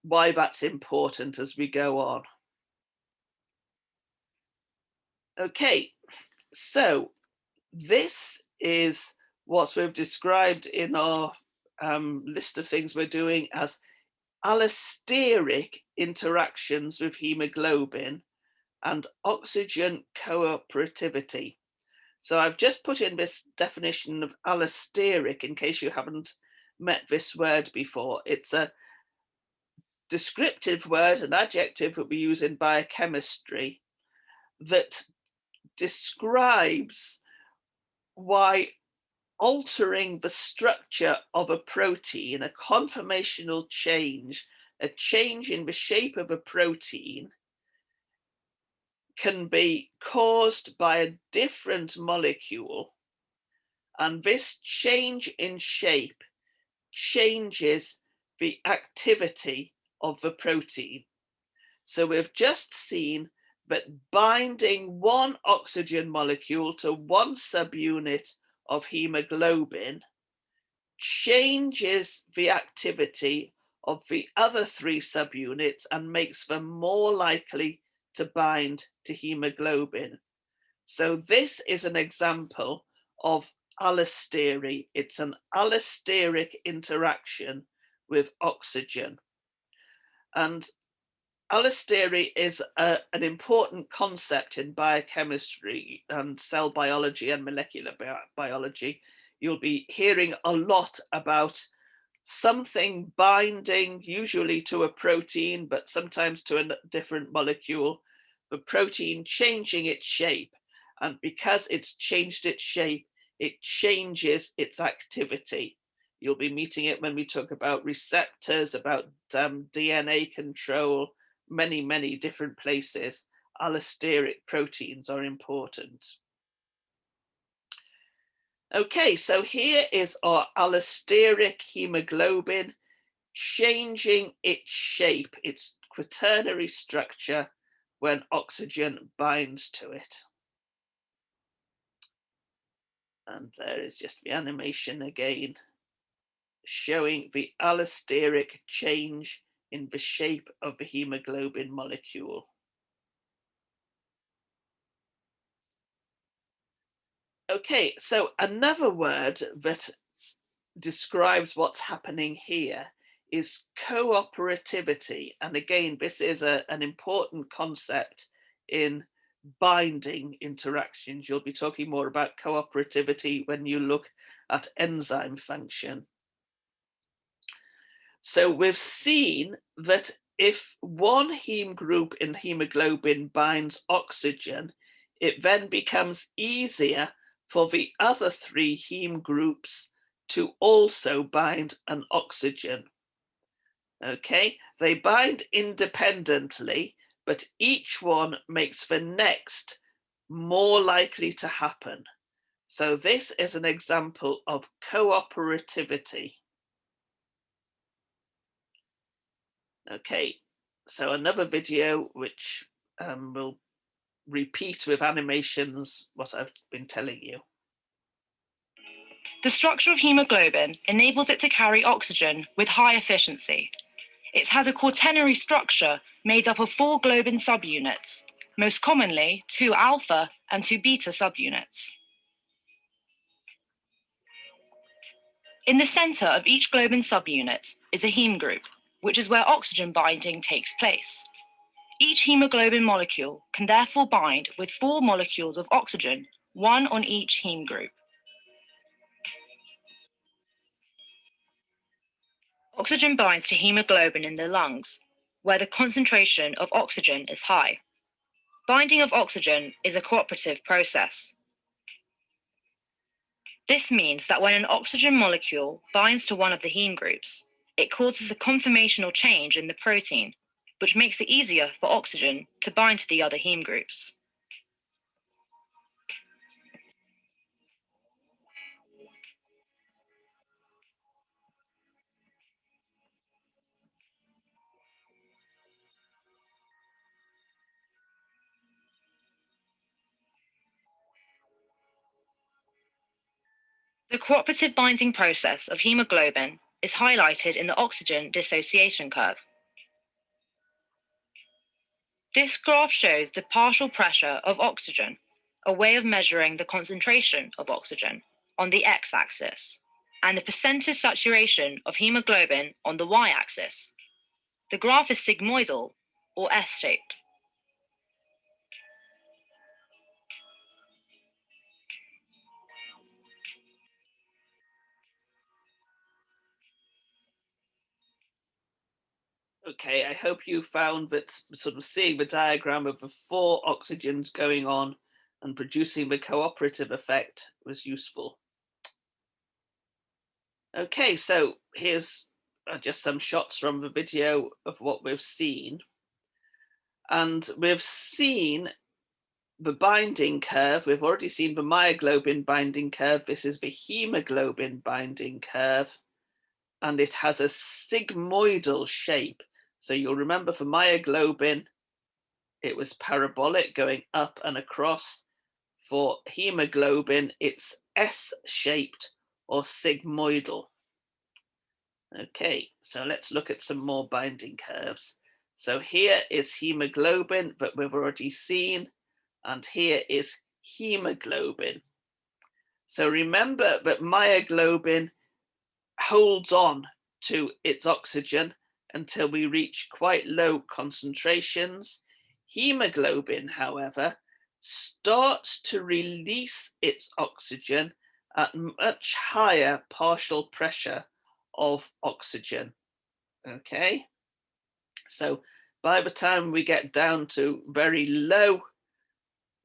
why that's important as we go on. Okay, so this is what we've described in our list of things we're doing as allosteric interactions with hemoglobin and oxygen cooperativity. So I've just put in this definition of allosteric in case you haven't met this word before. It's a descriptive word, an adjective that we use in biochemistry that describes why altering the structure of a protein, a conformational change, a change in the shape of a protein, can be caused by a different molecule. And this change in shape changes the activity of the protein. So we've just seen that binding one oxygen molecule to one subunit of hemoglobin changes the activity of the other three subunits and makes them more likely to bind to hemoglobin. So this is an example of allostery. It's an allosteric interaction with oxygen. And allostery is an important concept in biochemistry and cell biology and molecular biology. You'll be hearing a lot about something binding, usually to a protein, but sometimes to a different molecule, the protein changing its shape. And because it's changed its shape, it changes its activity. You'll be meeting it when we talk about receptors, about DNA control, many different places. Allosteric proteins are important. Okay, so here is our allosteric hemoglobin changing its shape, its quaternary structure, when oxygen binds to it. And there is just the animation again, showing the allosteric change in the shape of the hemoglobin molecule. Okay, so another word that describes what's happening here is cooperativity. And again, this is an important concept in binding interactions. You'll be talking more about cooperativity when you look at enzyme function. So we've seen that if one heme group in hemoglobin binds oxygen, it then becomes easier for the other three heme groups to also bind an oxygen. Okay, they bind independently, but each one makes the next more likely to happen. So this is an example of cooperativity. Okay, so another video which will repeat with animations what I've been telling you.
The structure of hemoglobin enables it to carry oxygen with high efficiency. It has a quaternary structure made up of 4 globin subunits, most commonly 2 alpha and 2 beta subunits. In the center of each globin subunit is a heme group, which is where oxygen binding takes place. Each hemoglobin molecule can therefore bind with 4 molecules of oxygen, 1 on each heme group. Oxygen binds to hemoglobin in the lungs, where the concentration of oxygen is high. Binding of oxygen is a cooperative process. This means that when an oxygen molecule binds to one of the heme groups, it causes a conformational change in the protein, which makes it easier for oxygen to bind to the other heme groups. The cooperative binding process of hemoglobin is highlighted in the oxygen dissociation curve. This graph shows the partial pressure of oxygen, a way of measuring the concentration of oxygen, on the x-axis, and the percentage saturation of hemoglobin on the y-axis. The graph is sigmoidal or S-shaped.
Okay, I hope you found that sort of seeing the diagram of the four oxygens going on and producing the cooperative effect was useful. Okay, so here's just some shots from the video of what we've seen. And we've seen the binding curve. We've already seen the myoglobin binding curve. This is the hemoglobin binding curve, and it has a sigmoidal shape. So you'll remember for myoglobin, it was parabolic going up and across. For hemoglobin, it's S-shaped or sigmoidal. Okay, so let's look at some more binding curves. So here is hemoglobin that we've already seen, and here is hemoglobin. So remember that myoglobin holds on to its oxygen until we reach quite low concentrations. Hemoglobin, however, starts to release its oxygen at much higher partial pressure of oxygen. Okay, so by the time we get down to very low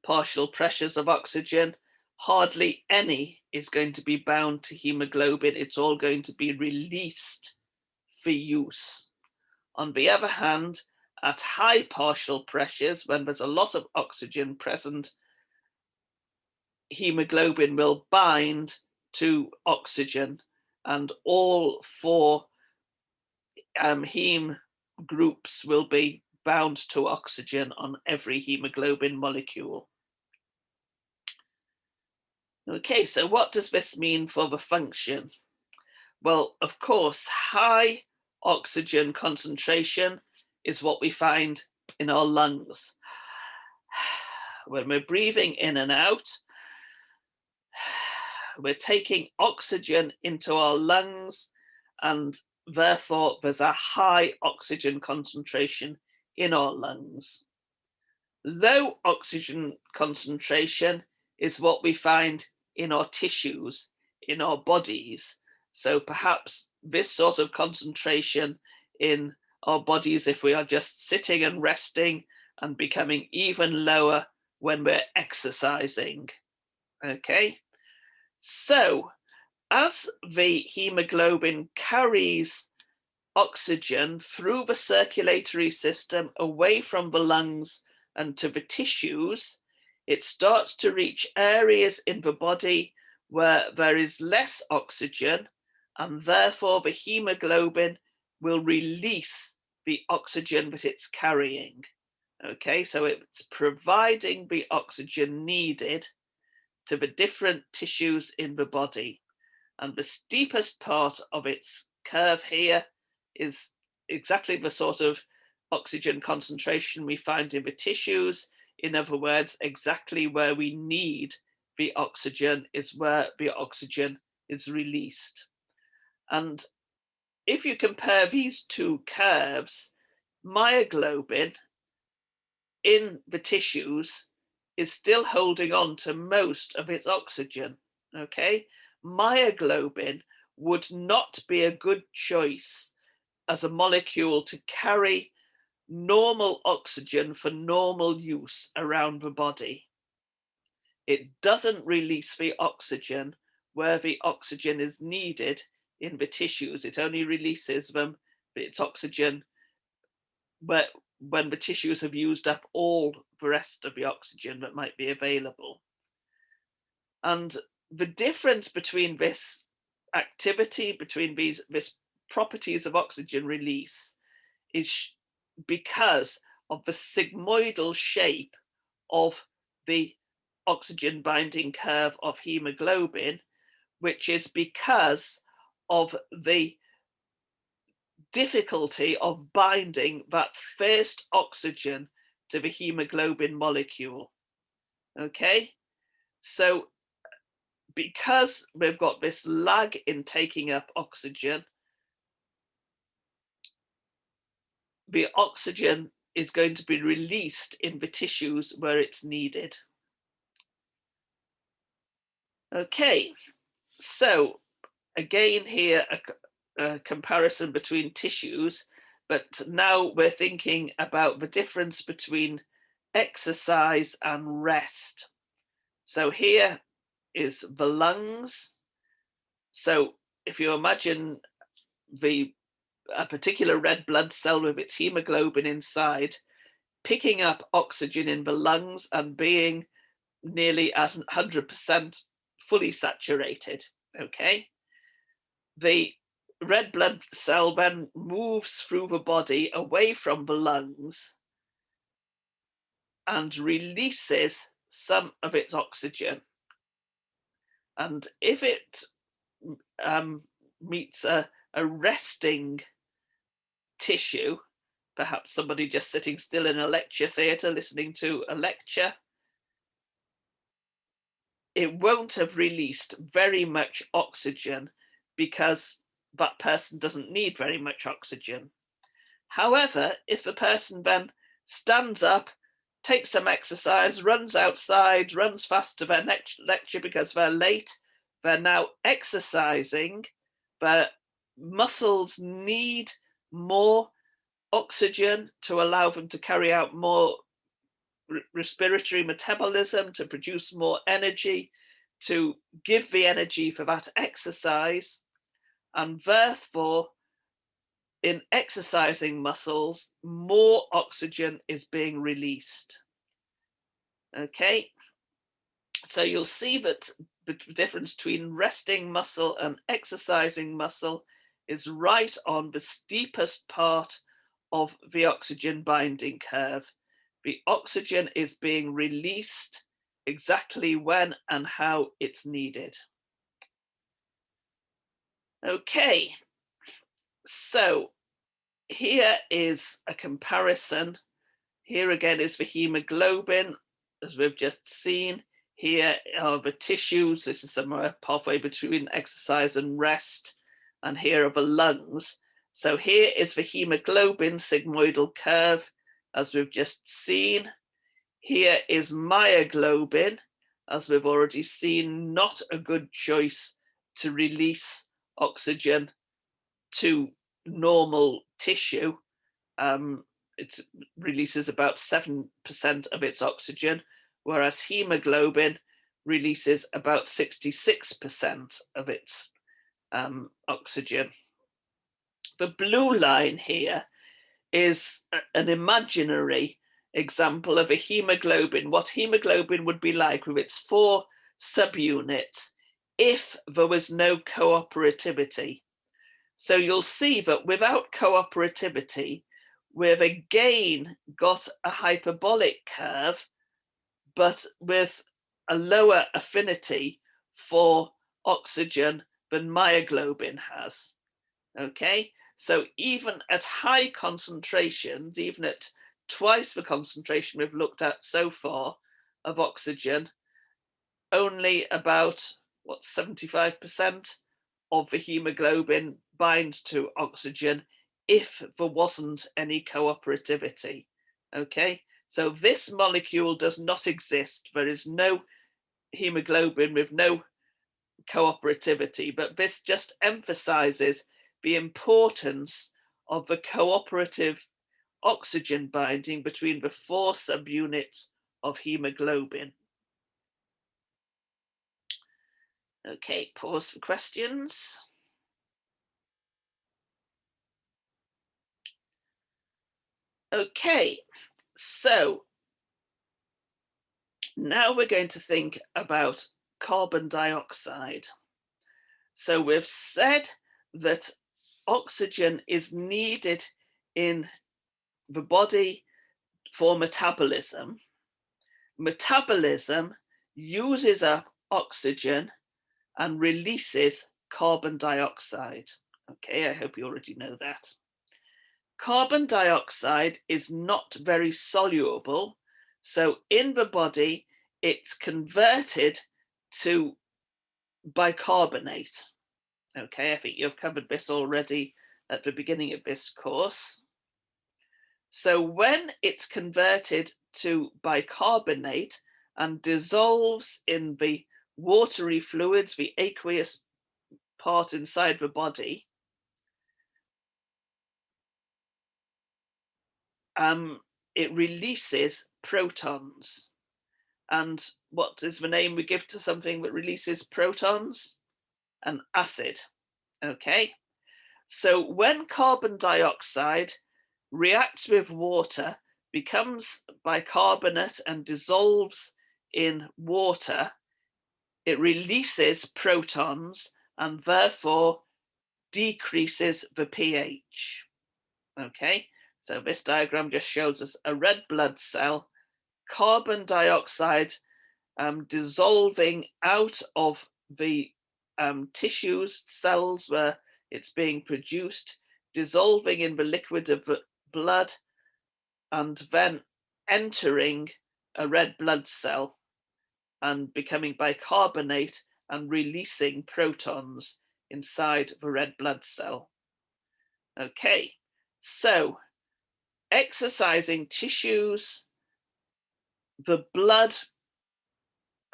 partial pressures of oxygen, hardly any is going to be bound to hemoglobin. It's all going to be released for use. On the other hand, at high partial pressures, when there's a lot of oxygen present, hemoglobin will bind to oxygen, and all four heme groups will be bound to oxygen on every hemoglobin molecule. Okay, so what does this mean for the function? Well, of course, high oxygen concentration is what we find in our lungs. When we're breathing in and out, we're taking oxygen into our lungs, and therefore there's a high oxygen concentration in our lungs. Low oxygen concentration is what we find in our tissues, in our bodies. So perhaps this sort of concentration in our bodies, if we are just sitting and resting, and becoming even lower when we're exercising. Okay, so as the hemoglobin carries oxygen through the circulatory system away from the lungs and to the tissues, it starts to reach areas in the body where there is less oxygen, and therefore the hemoglobin will release the oxygen that it's carrying. Okay, so it's providing the oxygen needed to the different tissues in the body. And the steepest part of its curve here is exactly the sort of oxygen concentration we find in the tissues. In other words, exactly where we need the oxygen is where the oxygen is released. And if you compare these two curves, myoglobin in the tissues is still holding on to most of its oxygen. Okay, myoglobin would not be a good choice as a molecule to carry normal oxygen for normal use around the body. It doesn't release the oxygen where the oxygen is needed in the tissues. It only releases them, its oxygen, but when the tissues have used up all the rest of the oxygen that might be available. And the difference between this activity, between this properties of oxygen release, is because of the sigmoidal shape of the oxygen binding curve of hemoglobin, which is because of the difficulty of binding that first oxygen to the hemoglobin molecule. Okay, so because we've got this lag in taking up oxygen, the oxygen is going to be released in the tissues where it's needed. Okay, so again here a comparison between tissues, But now we're thinking about the difference between exercise and rest. So here is the lungs. So if you imagine the a particular red blood cell with its hemoglobin inside, picking up oxygen in the lungs and being nearly 100% fully saturated. Okay. The red blood cell then moves through the body away from the lungs and releases some of its oxygen. And if it meets a resting tissue, perhaps somebody just sitting still in a lecture theatre listening to a lecture, it won't have released very much oxygen because that person doesn't need very much oxygen. However, if the person then stands up, takes some exercise, runs outside, runs fast to their next lecture because they're late, they're now exercising, their muscles need more oxygen to allow them to carry out more respiratory metabolism, to produce more energy, to give the energy for that exercise. And therefore, in exercising muscles, more oxygen is being released. Okay, so you'll see that the difference between resting muscle and exercising muscle is right on the steepest part of the oxygen binding curve. The oxygen is being released exactly when and how it's needed. Okay, so here is a comparison. Here again is the hemoglobin, as we've just seen. Here are the tissues. This is somewhere halfway between exercise and rest. And here are the lungs. So here is the hemoglobin sigmoidal curve, as we've just seen. Here is myoglobin, as we've already seen, not a good choice to release oxygen to normal tissue. It releases about 7% of its oxygen, whereas hemoglobin releases about 66% of its oxygen. The blue line here is an imaginary example of a hemoglobin, what hemoglobin would be like with its 4 subunits if there was no cooperativity. So you'll see that without cooperativity, we've again got a hyperbolic curve, but with a lower affinity for oxygen than myoglobin has. Okay, so even at high concentrations, even at twice the concentration we've looked at so far of oxygen, only about 75% of the hemoglobin binds to oxygen if there wasn't any cooperativity. Okay, so this molecule does not exist. There is no hemoglobin with no cooperativity, but this just emphasizes the importance of the cooperative oxygen binding between the 4 subunits of hemoglobin. Okay, pause for questions. Okay, so now we're going to think about carbon dioxide. So we've said that oxygen is needed in the body for metabolism. Metabolism uses up oxygen and releases carbon dioxide. Okay, I hope you already know that. Carbon dioxide is not very soluble, so in the body it's converted to bicarbonate. Okay, I think you've covered this already at the beginning of this course. So when it's converted to bicarbonate and dissolves in the watery fluids, the aqueous part inside the body, it releases protons. And what is the name we give to something that releases protons? An acid. Okay. So when carbon dioxide reacts with water, becomes bicarbonate and dissolves in water, it releases protons and therefore decreases the pH. Okay, so this diagram just shows us a red blood cell, carbon dioxide dissolving out of the tissues, cells where it's being produced, dissolving in the liquid of the blood, and then entering a red blood cell and becoming bicarbonate and releasing protons inside the red blood cell. Okay, so exercising tissues, the blood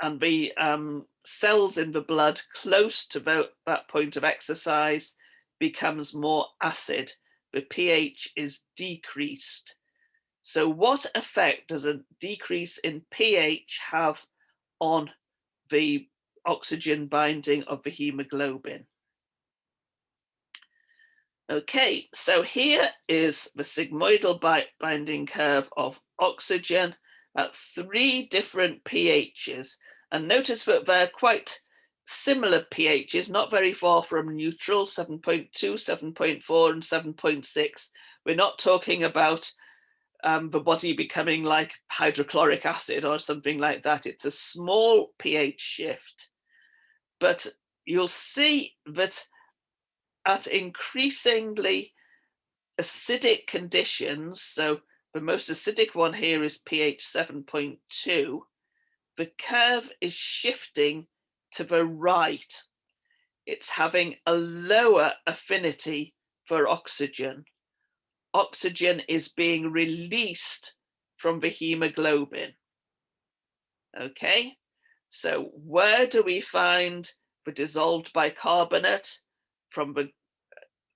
and the cells in the blood close to that point of exercise becomes more acid. The pH is decreased. So what effect does a decrease in pH have on the oxygen binding of the hemoglobin? Okay, so here is the sigmoidal binding curve of oxygen at 3 different pHs. And notice that they're quite similar pHs, not very far from neutral, 7.2, 7.4, and 7.6. We're not talking about the body becoming like hydrochloric acid or something like that. It's a small pH shift. But you'll see that at increasingly acidic conditions, so the most acidic one here is pH 7.2, the curve is shifting to the right. It's having a lower affinity for oxygen. Oxygen is being released from the hemoglobin. Okay, so where do we find the dissolved bicarbonate? From the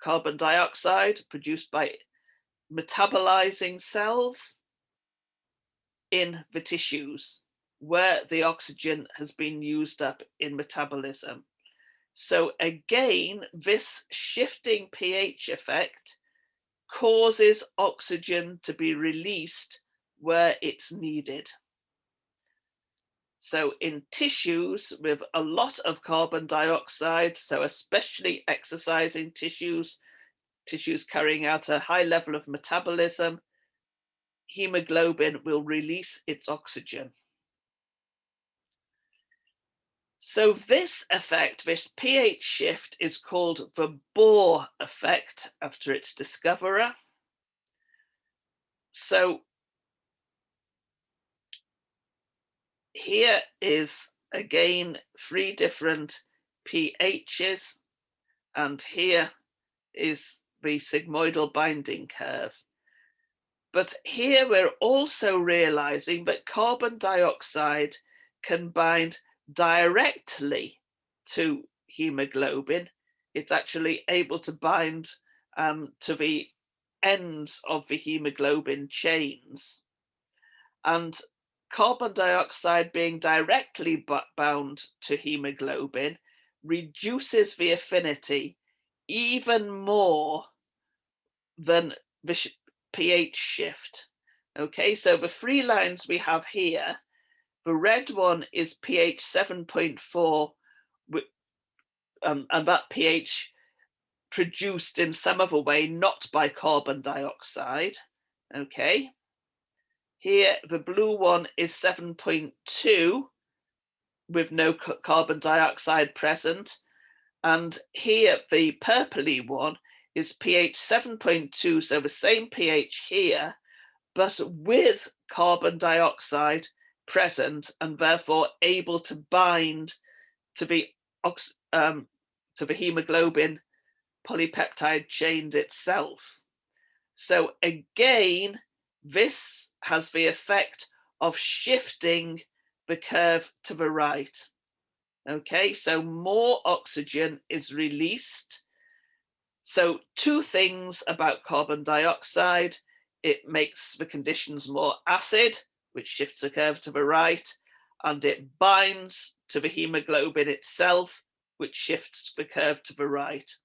carbon dioxide produced by metabolizing cells in the tissues where the oxygen has been used up in metabolism. So again, this shifting pH effect causes oxygen to be released where it's needed. So in tissues with a lot of carbon dioxide, so especially exercising tissues, tissues carrying out a high level of metabolism, hemoglobin will release its oxygen. So this effect, this pH shift, is called the Bohr effect after its discoverer. So here is again 3 different pHs, and here is the sigmoidal binding curve. But here we're also realizing that carbon dioxide can bind directly to hemoglobin. It's actually able to bind to the ends of the hemoglobin chains. And carbon dioxide being directly bound to hemoglobin reduces the affinity even more than the pH shift. Okay, so the 3 lines we have here, the red one is pH 7.4, and that pH produced in some other way, not by carbon dioxide. Okay, here the blue one is 7.2 with no carbon dioxide present, and here the purpley one is pH 7.2, so the same pH here, but with carbon dioxide present and therefore able to bind to the hemoglobin polypeptide chain itself. So again, this has the effect of shifting the curve to the right. Okay, so more oxygen is released. So 2 things about carbon dioxide. it makes the conditions more acid, which shifts the curve to the right, and it binds to the hemoglobin itself, which shifts the curve to the right.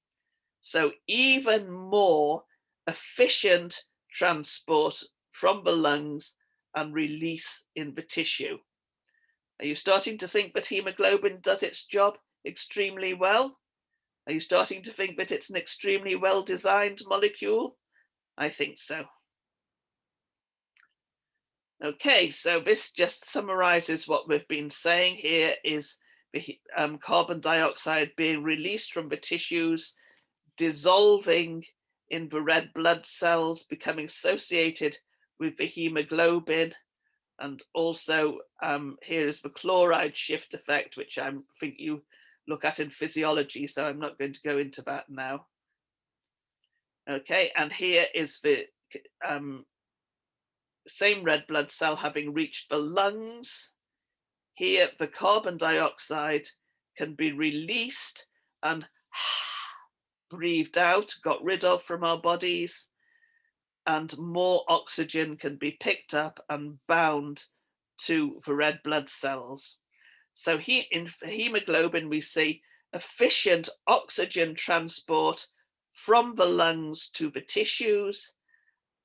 So even more efficient transport from the lungs and release in the tissue. Are you starting to think that hemoglobin does its job extremely well? Are you starting to think that it's an extremely well designed molecule? I think so. Okay, so this just summarizes what we've been saying. Here is the carbon dioxide being released from the tissues, dissolving in the red blood cells, becoming associated with the hemoglobin. And also here is the chloride shift effect, which I think you look at in physiology, so I'm not going to go into that now. Okay, and here is the same red blood cell having reached the lungs. Here, the carbon dioxide can be released and breathed out, got rid of from our bodies, and more oxygen can be picked up and bound to the red blood cells. So in hemoglobin, we see efficient oxygen transport from the lungs to the tissues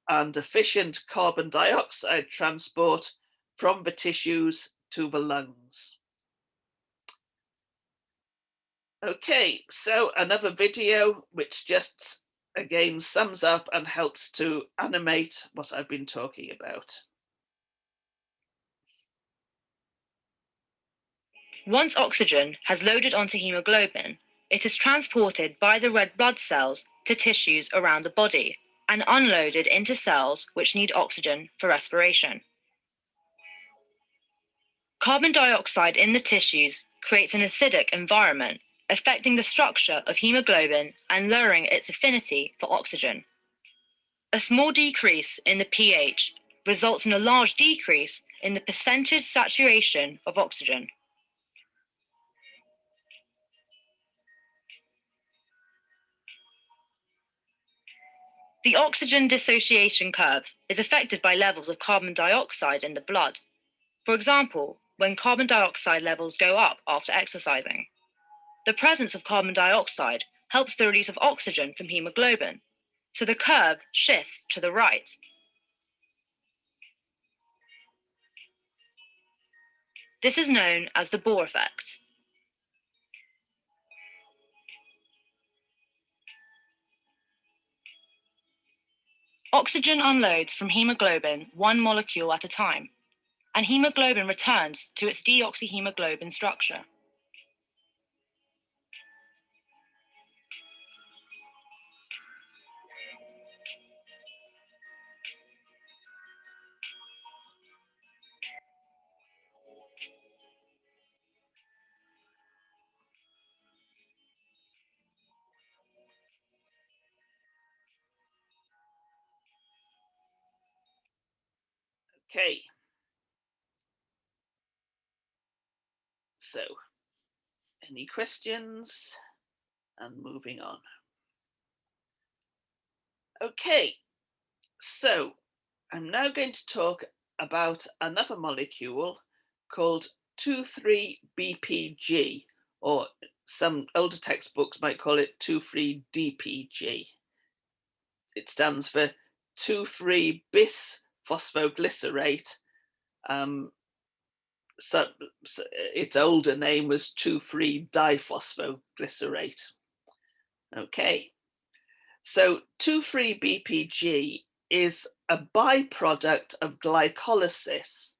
and efficient carbon dioxide transport from the tissues to the lungs. Okay, so another video which just again sums up and helps to animate what I've been talking about.
Once oxygen has loaded onto hemoglobin, it is transported by the red blood cells to tissues around the body and unloaded into cells which need oxygen for respiration. Carbon dioxide in the tissues creates an acidic environment, affecting the structure of hemoglobin and lowering its affinity for oxygen. A small decrease in the pH results in a large decrease in the percentage saturation of oxygen. The oxygen dissociation curve is affected by levels of carbon dioxide in the blood. For example, when carbon dioxide levels go up after exercising. The presence of carbon dioxide helps the release of oxygen from hemoglobin, so the curve shifts to the right. This is known as the Bohr effect. Oxygen unloads from hemoglobin one molecule at a time, and hemoglobin returns to its deoxyhemoglobin structure.
Okay. So, any questions? And moving on. Okay, so I'm now going to talk about another molecule called 2,3-BPG, or some older textbooks might call it 2,3-DPG. It stands for 2,3-bis phosphoglycerate. So its older name was 2,3-diphosphoglycerate. Okay, so 2,3-BPG is a byproduct of glycolysis.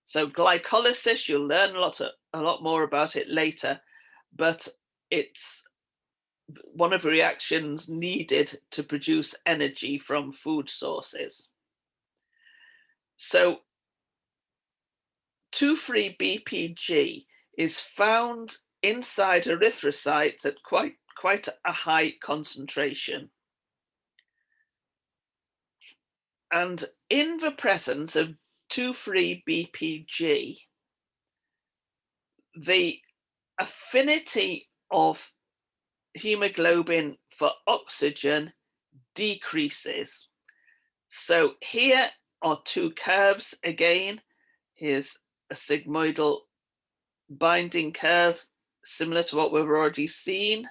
So glycolysis, you'll learn a lot more about it later, but it's one of the reactions needed to produce energy from food sources. So 2,3-BPG is found inside erythrocytes at quite a high concentration. And in the presence of 2,3-BPG, the affinity of hemoglobin for oxygen decreases. So here are two curves again. Here's a sigmoidal binding curve, similar to what we've already seen.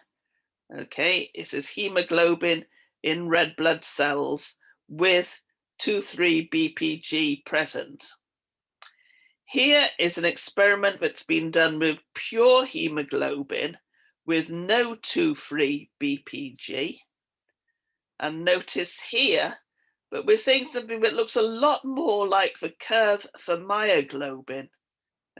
Okay, it is hemoglobin in red blood cells with 2,3-BPG present. Here is an experiment that's been done with pure hemoglobin with no 2,3-BPG. And notice here that we're seeing something that looks a lot more like the curve for myoglobin.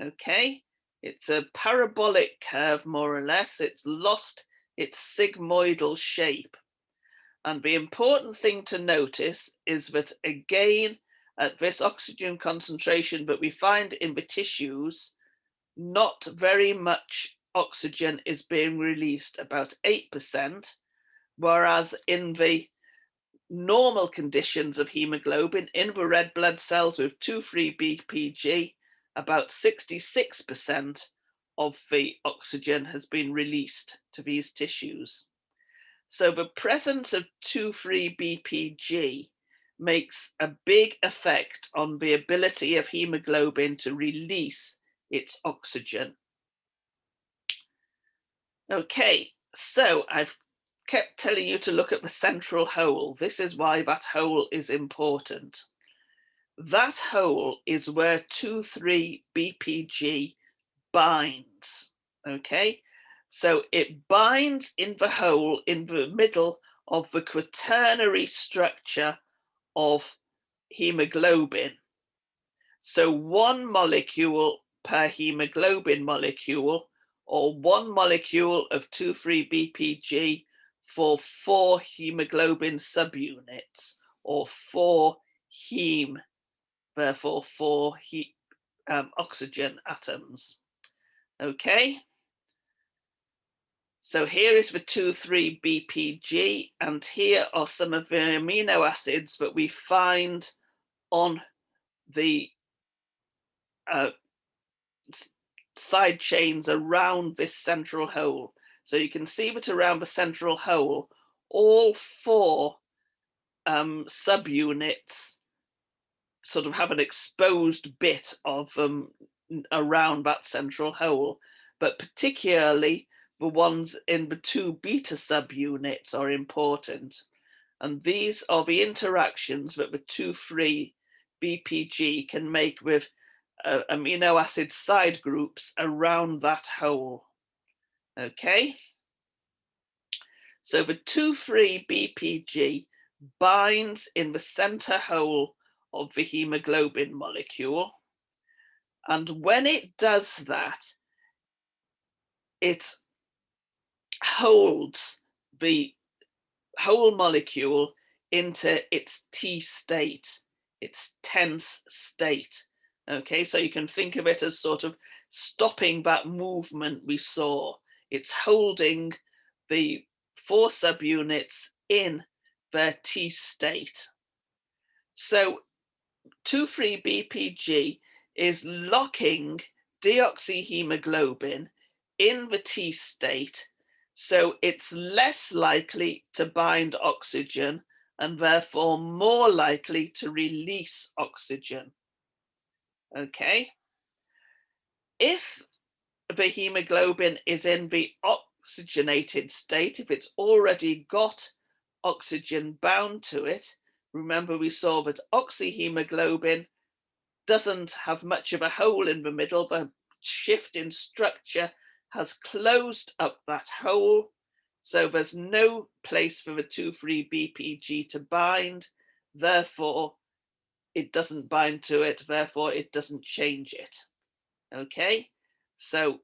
Okay, it's a parabolic curve, more or less. It's lost its sigmoidal shape. And the important thing to notice is that, again, at this oxygen concentration that we find in the tissues, not very much oxygen is being released, about 8%, whereas in the normal conditions of hemoglobin in the red blood cells with 2,3-BPG, about 66% of the oxygen has been released to these tissues. So the presence of 2,3-BPG makes a big effect on the ability of hemoglobin to release its oxygen. Okay, so I've kept telling you to look at the central hole. This is why that hole is important. That hole is where 2,3-BPG binds. Okay, so it binds in the hole in the middle of the quaternary structure of hemoglobin. So one molecule per hemoglobin molecule, or one molecule of 2,3-BPG for 4 hemoglobin subunits, or 4 heme, therefore 4 oxygen atoms. Okay, so here is the 2,3-BPG, and here are some of the amino acids that we find on the side chains around this central hole. So you can see that around the central hole, all 4 subunits sort of have an exposed bit of them around that central hole, but particularly the ones in the 2 beta subunits are important. And these are the interactions that the 2,3-BPG can make with amino acid side groups around that hole. Okay, so the 2,3-BPG binds in the center hole of the hemoglobin molecule, and when it does that, it holds the whole molecule into its T state, its tense state. Okay, so you can think of it as sort of stopping that movement we saw. It's holding the 4 subunits in their T state. So 2,3-BPG is locking deoxyhemoglobin in the T state, so it's less likely to bind oxygen and therefore more likely to release oxygen. Okay, if the hemoglobin is in the oxygenated state, if it's already got oxygen bound to it, remember we saw that oxyhemoglobin doesn't have much of a hole in the middle. The shift in structure has closed up that hole, so there's no place for the 2,3-BPG to bind, therefore it doesn't bind to it, therefore it doesn't change it. Okay, so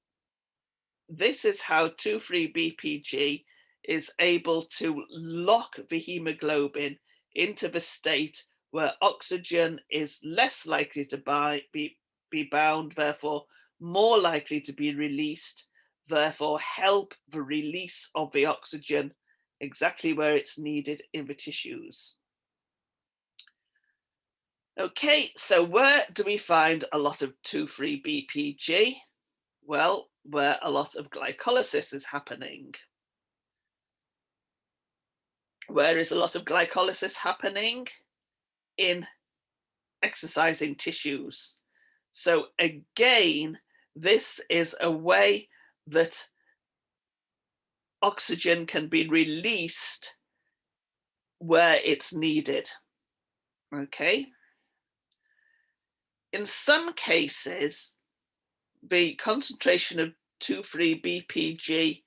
this is how 2,3-BPG is able to lock the hemoglobin into the state where oxygen is less likely to be bound, therefore more likely to be released, therefore help the release of the oxygen exactly where it's needed in the tissues. Okay, so where do we find a lot of 2,3-BPG? Well, where a lot of glycolysis is happening. Where is a lot of glycolysis happening? in exercising tissues. So again, this is a way that oxygen can be released where it's needed. Okay. In some cases, the concentration of 2,3-BPG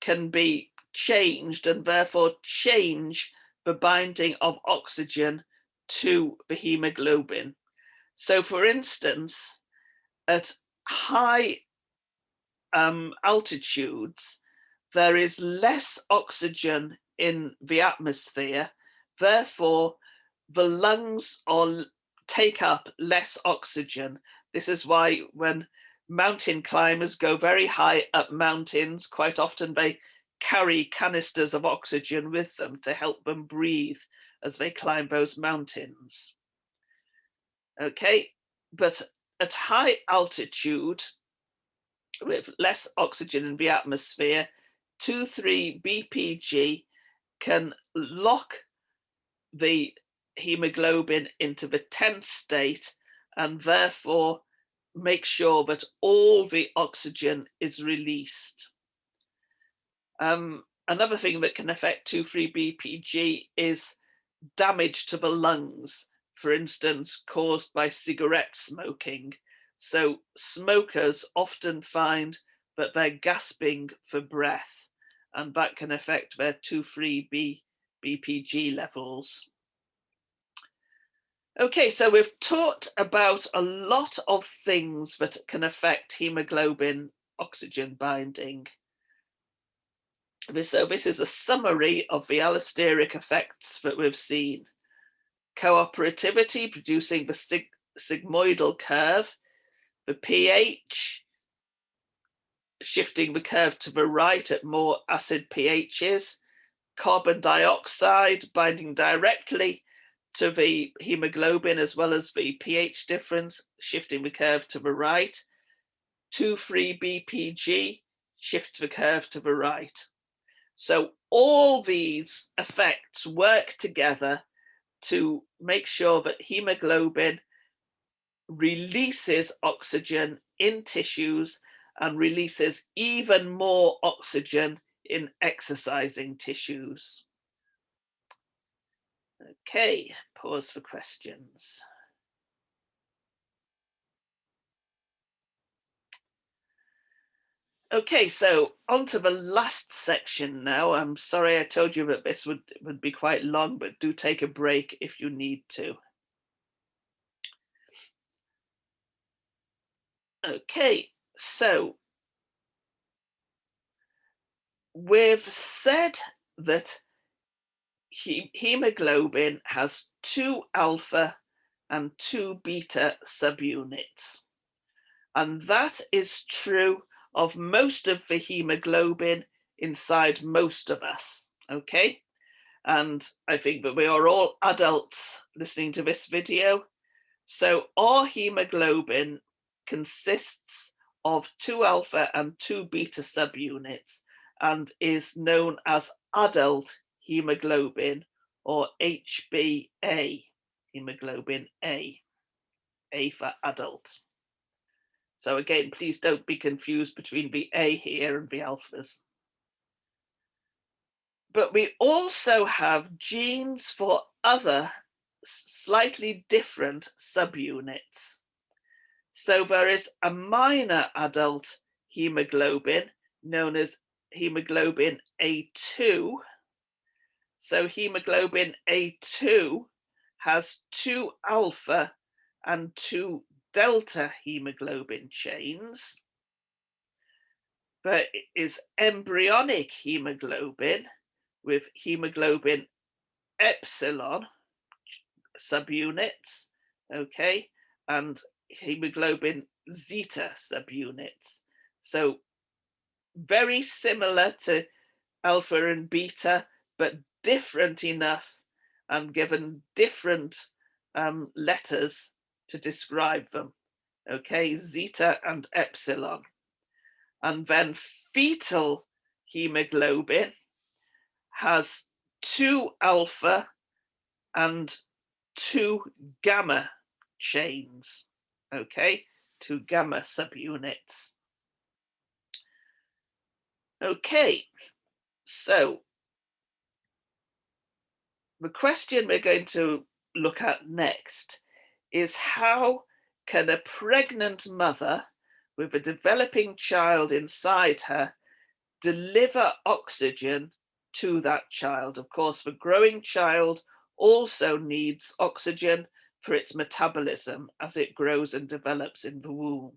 can be changed and therefore change the binding of oxygen to the hemoglobin. So, for instance, at high altitudes, there is less oxygen in the atmosphere, therefore, the lungs take up less oxygen. This is why when mountain climbers go very high up mountains, quite often they carry canisters of oxygen with them to help them breathe as they climb those mountains. Okay, but at high altitude, with less oxygen in the atmosphere, 2,3-BPG can lock the hemoglobin into the tense state and therefore make sure that all the oxygen is released. Another thing that can affect 2,3-BPG is damage to the lungs, for instance, caused by cigarette smoking. So smokers often find that they're gasping for breath, and that can affect their 2,3-BPG levels. Okay, so we've talked about a lot of things that can affect hemoglobin oxygen binding. So this is a summary of the allosteric effects that we've seen. Cooperativity, producing the sigmoidal curve, the pH, shifting the curve to the right at more acid pHs, carbon dioxide binding directly to the hemoglobin as well as the pH difference, shifting the curve to the right, 2,3-BPG, shift the curve to the right. So all these effects work together to make sure that hemoglobin releases oxygen in tissues and releases even more oxygen in exercising tissues. Okay, pause for questions. Okay, so on to the last section now. I'm sorry I told you that this would be quite long, but do take a break if you need to. Okay, so we've said that hemoglobin has 2 alpha and 2 beta subunits. And that is true of most of the hemoglobin inside most of us, okay? And I think that we are all adults listening to this video. So our hemoglobin consists of 2 alpha and 2 beta subunits and is known as adult hemoglobin, or HbA, hemoglobin A for adult. So again, please don't be confused between the A here and the alphas. But we also have genes for other slightly different subunits. So there is a minor adult hemoglobin known as hemoglobin A2. So hemoglobin A2 has 2 alpha and 2 delta hemoglobin chains. There is embryonic hemoglobin with hemoglobin epsilon subunits, okay, and hemoglobin zeta subunits. So very similar to alpha and beta, but different enough and given different letters to describe them. Okay, zeta and epsilon. And then fetal hemoglobin has 2 alpha and two gamma chains, okay, two gamma subunits. Okay, so the question we're going to look at next is how can a pregnant mother with a developing child inside her deliver oxygen to that child? Of course, the growing child also needs oxygen for its metabolism as it grows and develops in the womb.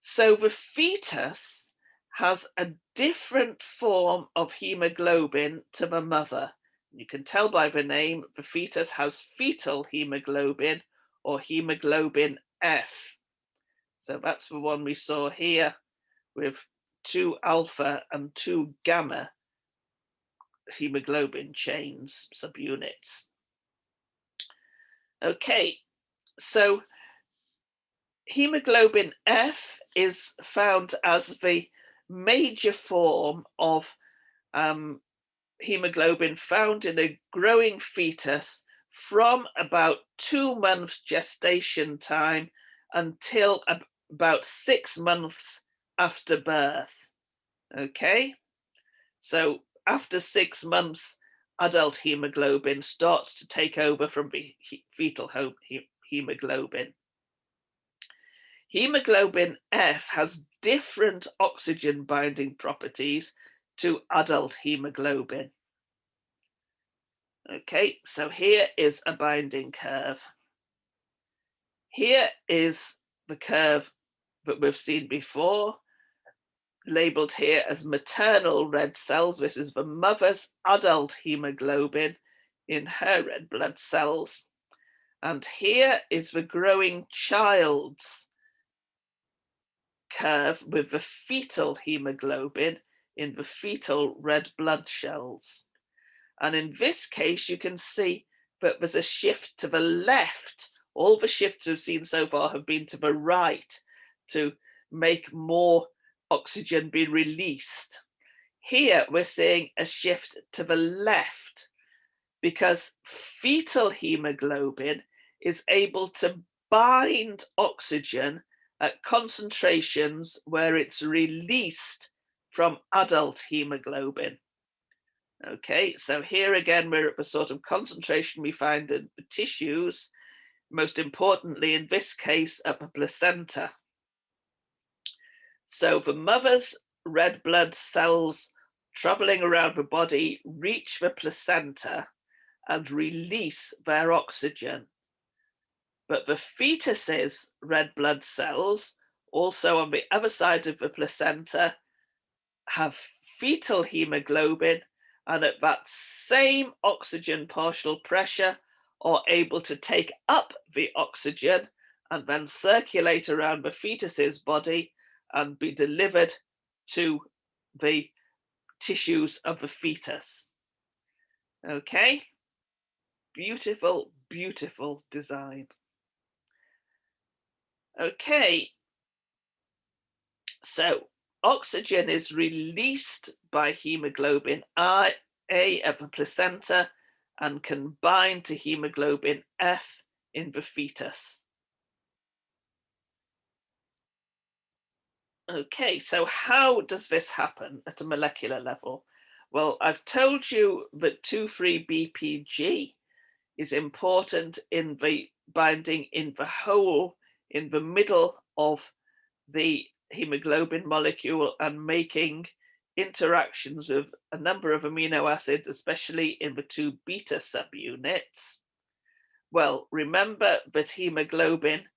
So the fetus has a different form of hemoglobin to the mother. You can tell by the name, the fetus has fetal hemoglobin or hemoglobin F. So that's the one we saw here with two alpha and two gamma hemoglobin chains, subunits. Okay, so hemoglobin F is found as the major form of hemoglobin found in a growing fetus from about 2 months gestation time until about 6 months after birth. Okay, so after 6 months, adult hemoglobin starts to take over from the fetal hemoglobin. Hemoglobin F has different oxygen binding properties to adult hemoglobin. Okay, so here is a binding curve. Here is the curve that we've seen before, labeled here as maternal red cells. This is the mother's adult hemoglobin in her red blood cells. And here is the growing child's curve with the fetal hemoglobin in the fetal red blood cells. And in this case, you can see that there's a shift to the left. All the shifts we've seen so far have been to the right to make more oxygen be released. Here, we're seeing a shift to the left because fetal hemoglobin is able to bind oxygen at concentrations where it's released from adult hemoglobin. Okay, so here again, we're at the sort of concentration we find in the tissues, most importantly, in this case, at the placenta. So the mother's red blood cells traveling around the body reach the placenta and release their oxygen. But the fetus's red blood cells, also on the other side of the placenta, have fetal hemoglobin, and at that same oxygen partial pressure are able to take up the oxygen and then circulate around the fetus's body and be delivered to the tissues of the fetus. Okay, beautiful, beautiful design. Okay, so oxygen is released by hemoglobin A at the placenta and can bind to hemoglobin F in the fetus. Okay, so how does this happen at a molecular level? Well, I've told you that 2,3-BPG is important in the binding in the hole in the middle of the hemoglobin molecule and making interactions with a number of amino acids, especially in the two beta subunits. Well, remember that hemoglobin,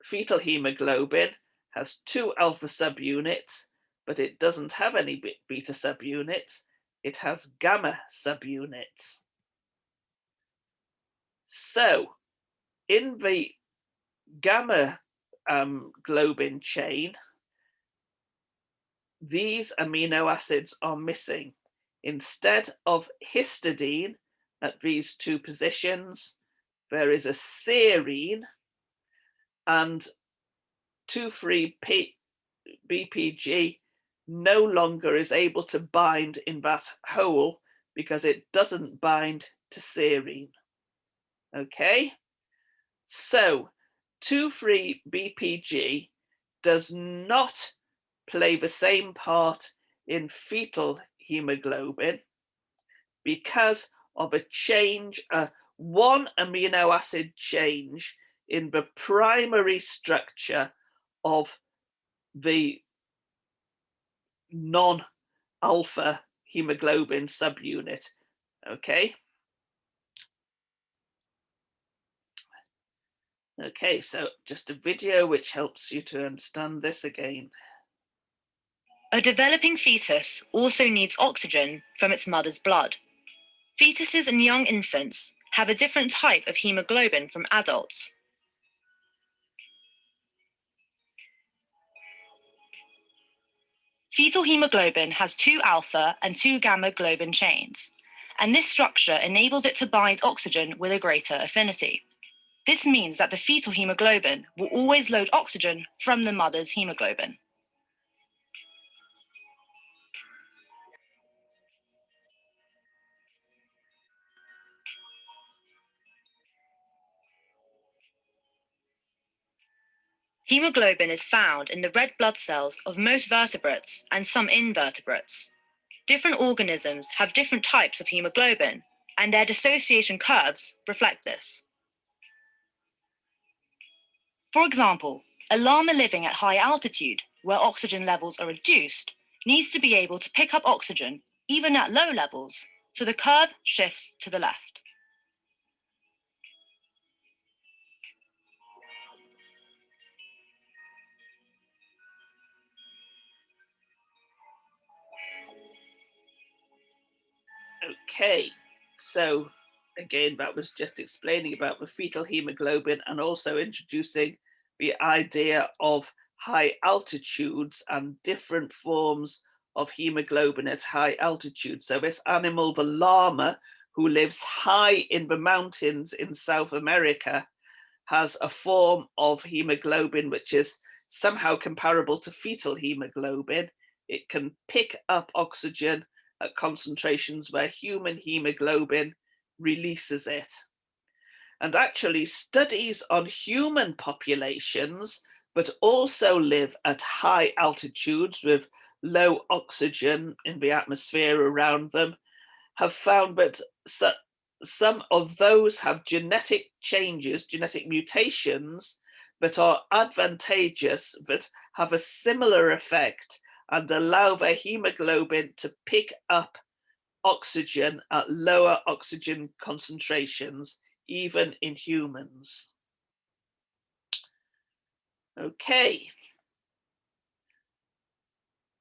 fetal hemoglobin, has two alpha subunits, but it doesn't have any beta subunits. It has gamma subunits. So in the gamma globin chain, these amino acids are missing. Instead of histidine at these two positions, there is a serine, and 2,3-BPG no longer is able to bind in that hole because it doesn't bind to serine. Okay, so 2,3-BPG does not play the same part in fetal hemoglobin because of a change, one amino acid change in the primary structure of the non-alpha hemoglobin subunit. Okay. Okay, so just a video which helps you to understand this again.
A developing fetus also needs oxygen from its mother's blood. Fetuses and young infants have a different type of hemoglobin from adults. Fetal hemoglobin has 2 alpha and 2 gamma globin chains, and this structure enables it to bind oxygen with a greater affinity. This means that the fetal hemoglobin will always load oxygen from the mother's hemoglobin. Hemoglobin is found in the red blood cells of most vertebrates and some invertebrates. Different organisms have different types of hemoglobin, and their dissociation curves reflect this. For example, a llama living at high altitude, where oxygen levels are reduced, needs to be able to pick up oxygen even at low levels, so the curve shifts to the left.
Okay, so again, that was just explaining about the fetal hemoglobin and also introducing the idea of high altitudes and different forms of hemoglobin at high altitude. So this animal, the llama, who lives high in the mountains in South America, has a form of hemoglobin which is somehow comparable to fetal hemoglobin. It can pick up oxygen at concentrations where human hemoglobin releases it. And actually, studies on human populations, but also live at high altitudes with low oxygen in the atmosphere around them, have found that some of those have genetic changes, genetic mutations that are advantageous, that have a similar effect and allow their hemoglobin to pick up oxygen at lower oxygen concentrations, even in humans. Okay.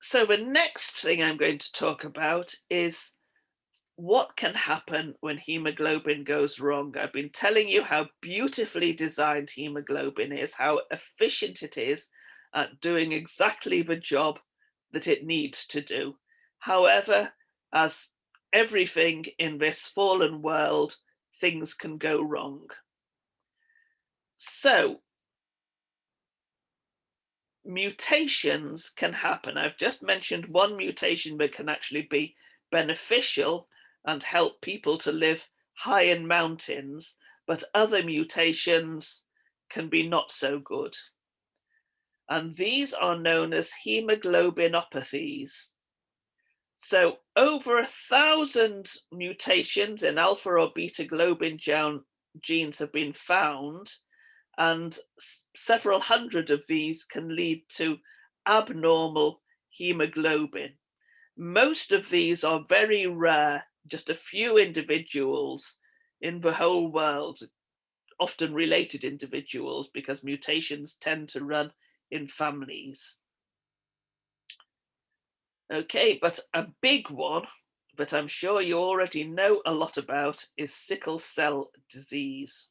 So the next thing I'm going to talk about is what can happen when hemoglobin goes wrong. I've been telling you how beautifully designed hemoglobin is, how efficient it is at doing exactly the job that it needs to do. However, as everything in this fallen world, things can go wrong. So, mutations can happen. I've just mentioned one mutation that can actually be beneficial and help people to live high in mountains, but other mutations can be not so good. And these are known as hemoglobinopathies. So over 1,000 mutations in alpha or beta globin genes have been found, and several hundred of these can lead to abnormal hemoglobin. Most of these are very rare, just a few individuals in the whole world, often related individuals, because mutations tend to run in families. Okay, but a big one that I'm sure you already know a lot about is sickle cell disease.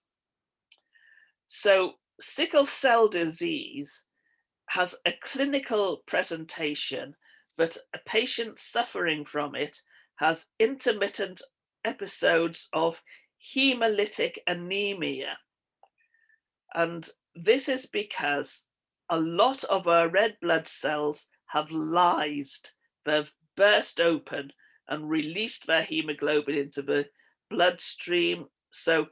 So sickle cell disease has a clinical presentation, but a patient suffering from it has intermittent episodes of hemolytic anemia. And this is because a lot of our red blood cells have lysed, they've burst open, and released their hemoglobin into the bloodstream. So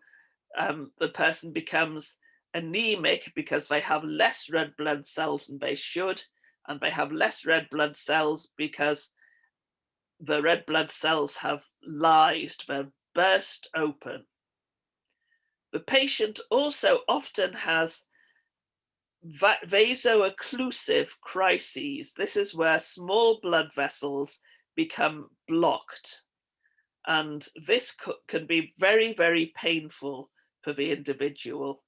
the person becomes anemic because they have less red blood cells than they should, and they have less red blood cells because the red blood cells have lysed, they're burst open. The patient also often has vaso-occlusive crises. This is where small blood vessels become blocked. And this can be very, very painful for the individual.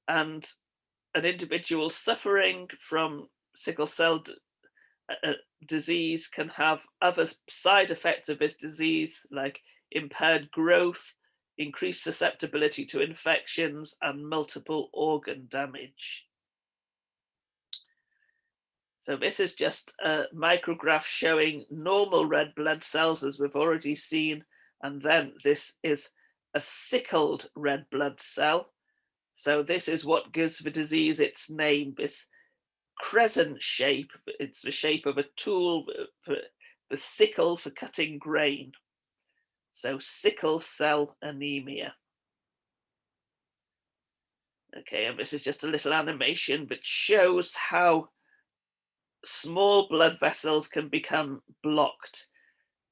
And an individual suffering from sickle cell disease can have other side effects of this disease, like impaired growth, increased susceptibility to infections, and multiple organ damage. So this is just a micrograph showing normal red blood cells, as we've already seen, and then this is a sickled red blood cell. So this is what gives the disease its name, this crescent shape. It's the shape of a tool, for the sickle for cutting grain. So sickle cell anemia. Okay, and this is just a little animation that shows how small blood vessels can become blocked.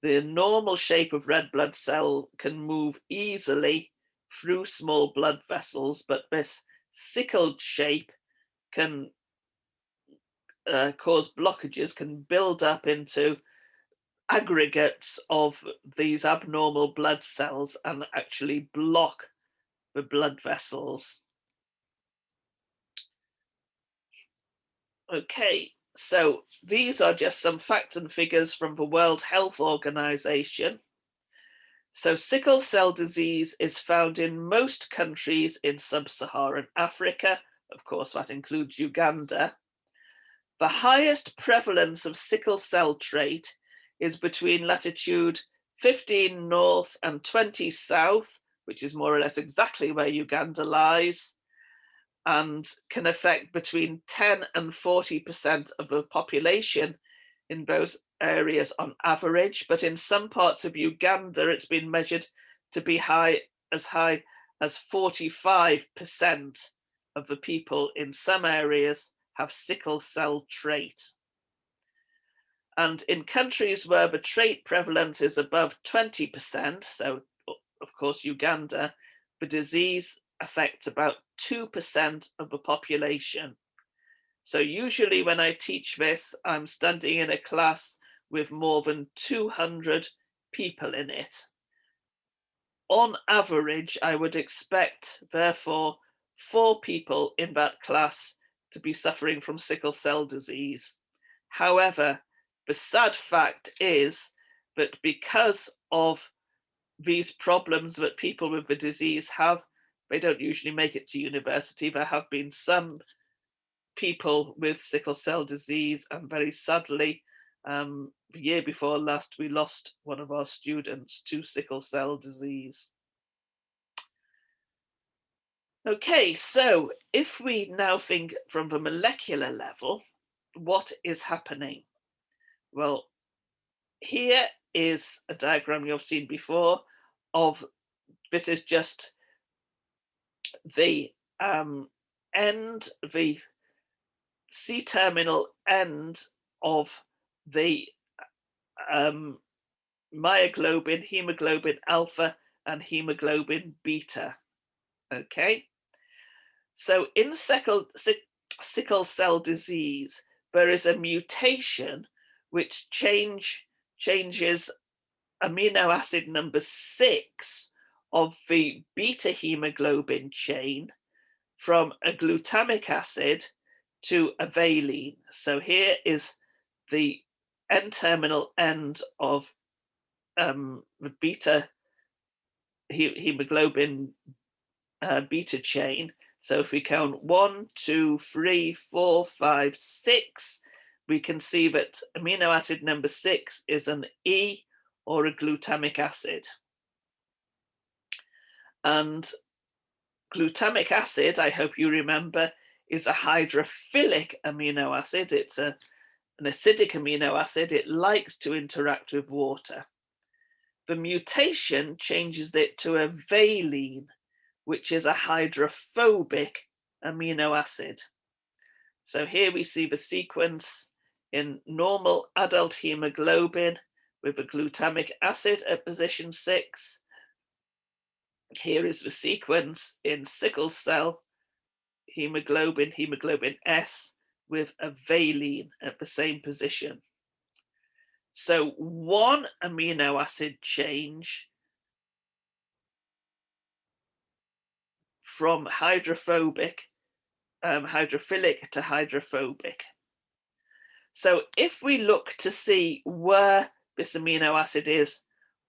The normal shape of red blood cell can move easily through small blood vessels, but this sickled shape can cause blockages, can build up into aggregates of these abnormal blood cells and actually block the blood vessels. Okay, so these are just some facts and figures from the World Health Organization. So sickle cell disease is found in most countries in sub-Saharan Africa. Of course, that includes Uganda. The highest prevalence of sickle cell trait is between latitude 15 north and 20 south, which is more or less exactly where Uganda lies, and can affect between 10 and 40% of the population in those areas on average. But in some parts of Uganda, it's been measured to be high as 45% of the people in some areas have sickle cell trait. And in countries where the trait prevalence is above 20%, so of course Uganda, the disease affects about 2% of the population. So usually when I teach this, I'm standing in a class with more than 200 people in it. On average, I would expect, therefore, 4 people in that class to be suffering from sickle cell disease. However, the sad fact is that because of these problems that people with the disease have, they don't usually make it to university. There have been some people with sickle cell disease, and very sadly, the year before last, we lost one of our students to sickle cell disease. Okay, so if we now think from the molecular level, what is happening? Well, here is a diagram you've seen before of, this is just the end, the C-terminal end of the myoglobin, hemoglobin alpha, and hemoglobin beta. Okay, so in sickle cell disease, there is a mutation which changes amino acid number 6 of the beta hemoglobin chain from a glutamic acid to a valine. So here is the N-terminal end of the beta hemoglobin beta chain. So if we count 1, 2, 3, 4, 5, 6, we can see that amino acid number 6 is an E, or a glutamic acid. And glutamic acid, I hope you remember, is a hydrophilic amino acid. It's a an acidic amino acid, it likes to interact with water. The mutation changes it to a valine, which is a hydrophobic amino acid. So here we see the sequence in normal adult hemoglobin with a glutamic acid at position 6. Here is the sequence in sickle cell hemoglobin, hemoglobin S, with a valine at the same position. So one amino acid change from hydrophilic to hydrophobic. So if we look to see where this amino acid is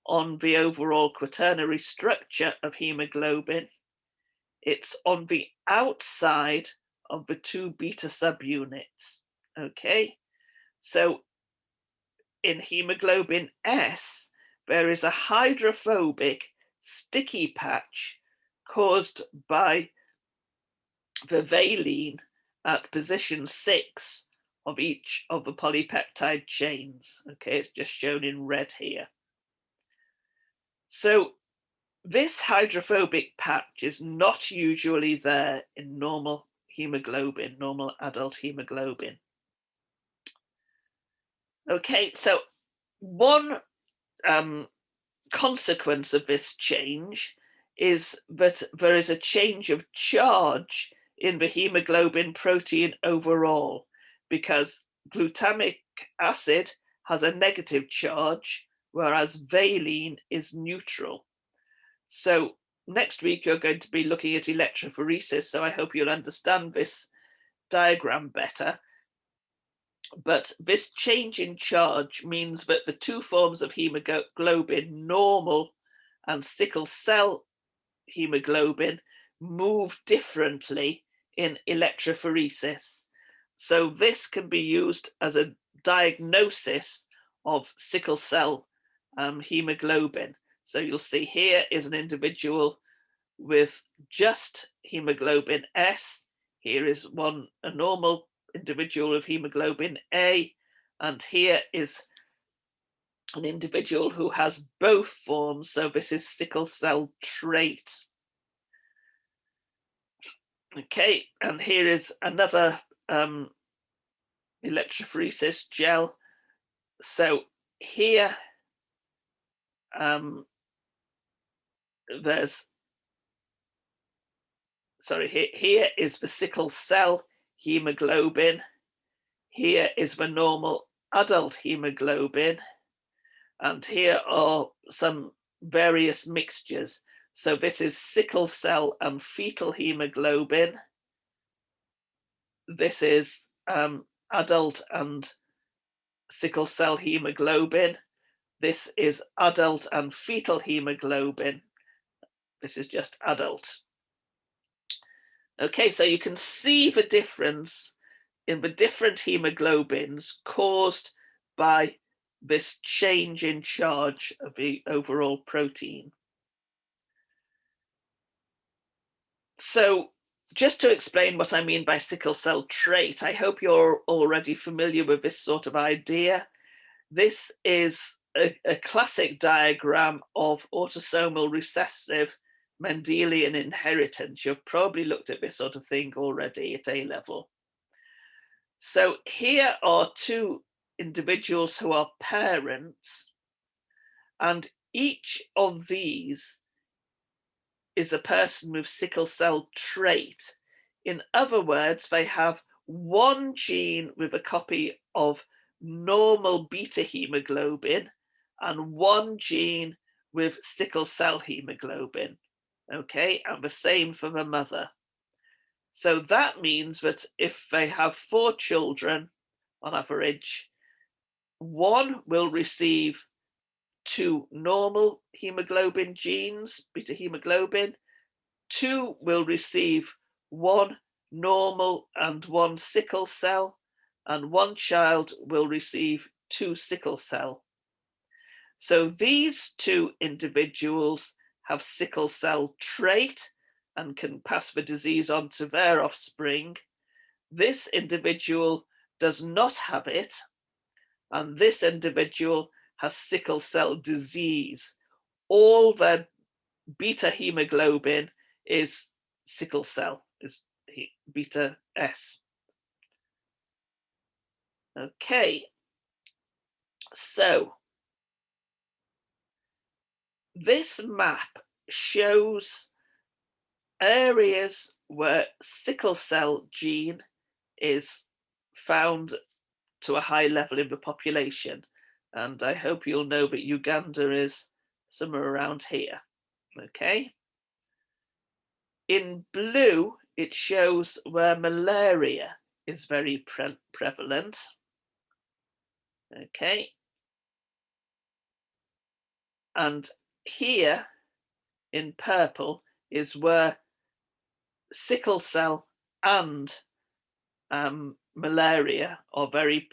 on the overall quaternary structure of hemoglobin, it's on the outside of the 2 beta subunits. Okay, so in hemoglobin S, there is a hydrophobic sticky patch caused by the valine at position 6 of each of the polypeptide chains. Okay, it's just shown in red here. So this hydrophobic patch is not usually there in normal hemoglobin, normal adult hemoglobin. Okay, so one consequence of this change is that there is a change of charge in the hemoglobin protein overall, because glutamic acid has a negative charge, whereas valine is neutral. So next week you're going to be looking at electrophoresis, so I hope you'll understand this diagram better. But this change in charge means that the two forms of hemoglobin, normal and sickle cell hemoglobin, move differently in electrophoresis. So this can be used as a diagnosis of sickle cell hemoglobin. So you'll see here is an individual with just hemoglobin S. Here is a normal individual with hemoglobin A, and here is an individual who has both forms. So this is sickle cell trait. Okay, and here is another electrophoresis gel. So here here is the sickle cell hemoglobin. Here is the normal adult hemoglobin. And here are some various mixtures. So this is sickle cell and fetal hemoglobin. This is adult and sickle cell hemoglobin. This is adult and fetal hemoglobin. This is just adult. Okay, so you can see the difference in the different hemoglobins caused by this change in charge of the overall protein. So just to explain what I mean by sickle cell trait, I hope you're already familiar with this sort of idea. This is a classic diagram of autosomal recessive Mendelian inheritance. You've probably looked at this sort of thing already at A level. So here are two individuals who are parents, and each of these is a person with sickle cell trait. In other words, they have one gene with a copy of normal beta hemoglobin and one gene with sickle cell hemoglobin. Okay, and the same for the mother. So that means that if they have 4 children on average, one will receive 2 normal hemoglobin genes, beta hemoglobin, 2 will receive 1 normal and 1 sickle cell, and 1 child will receive 2 sickle cell. So these 2 individuals have sickle cell trait and can pass the disease on to their offspring. This individual does not have it, and this individual has sickle cell disease. All their beta hemoglobin is sickle cell, is beta S. Okay, so this map shows areas where sickle cell gene is found to a high level in the population. And I hope you'll know that Uganda is somewhere around here. Okay. In blue, it shows where malaria is very prevalent. Okay. And here in purple is where sickle cell and malaria are very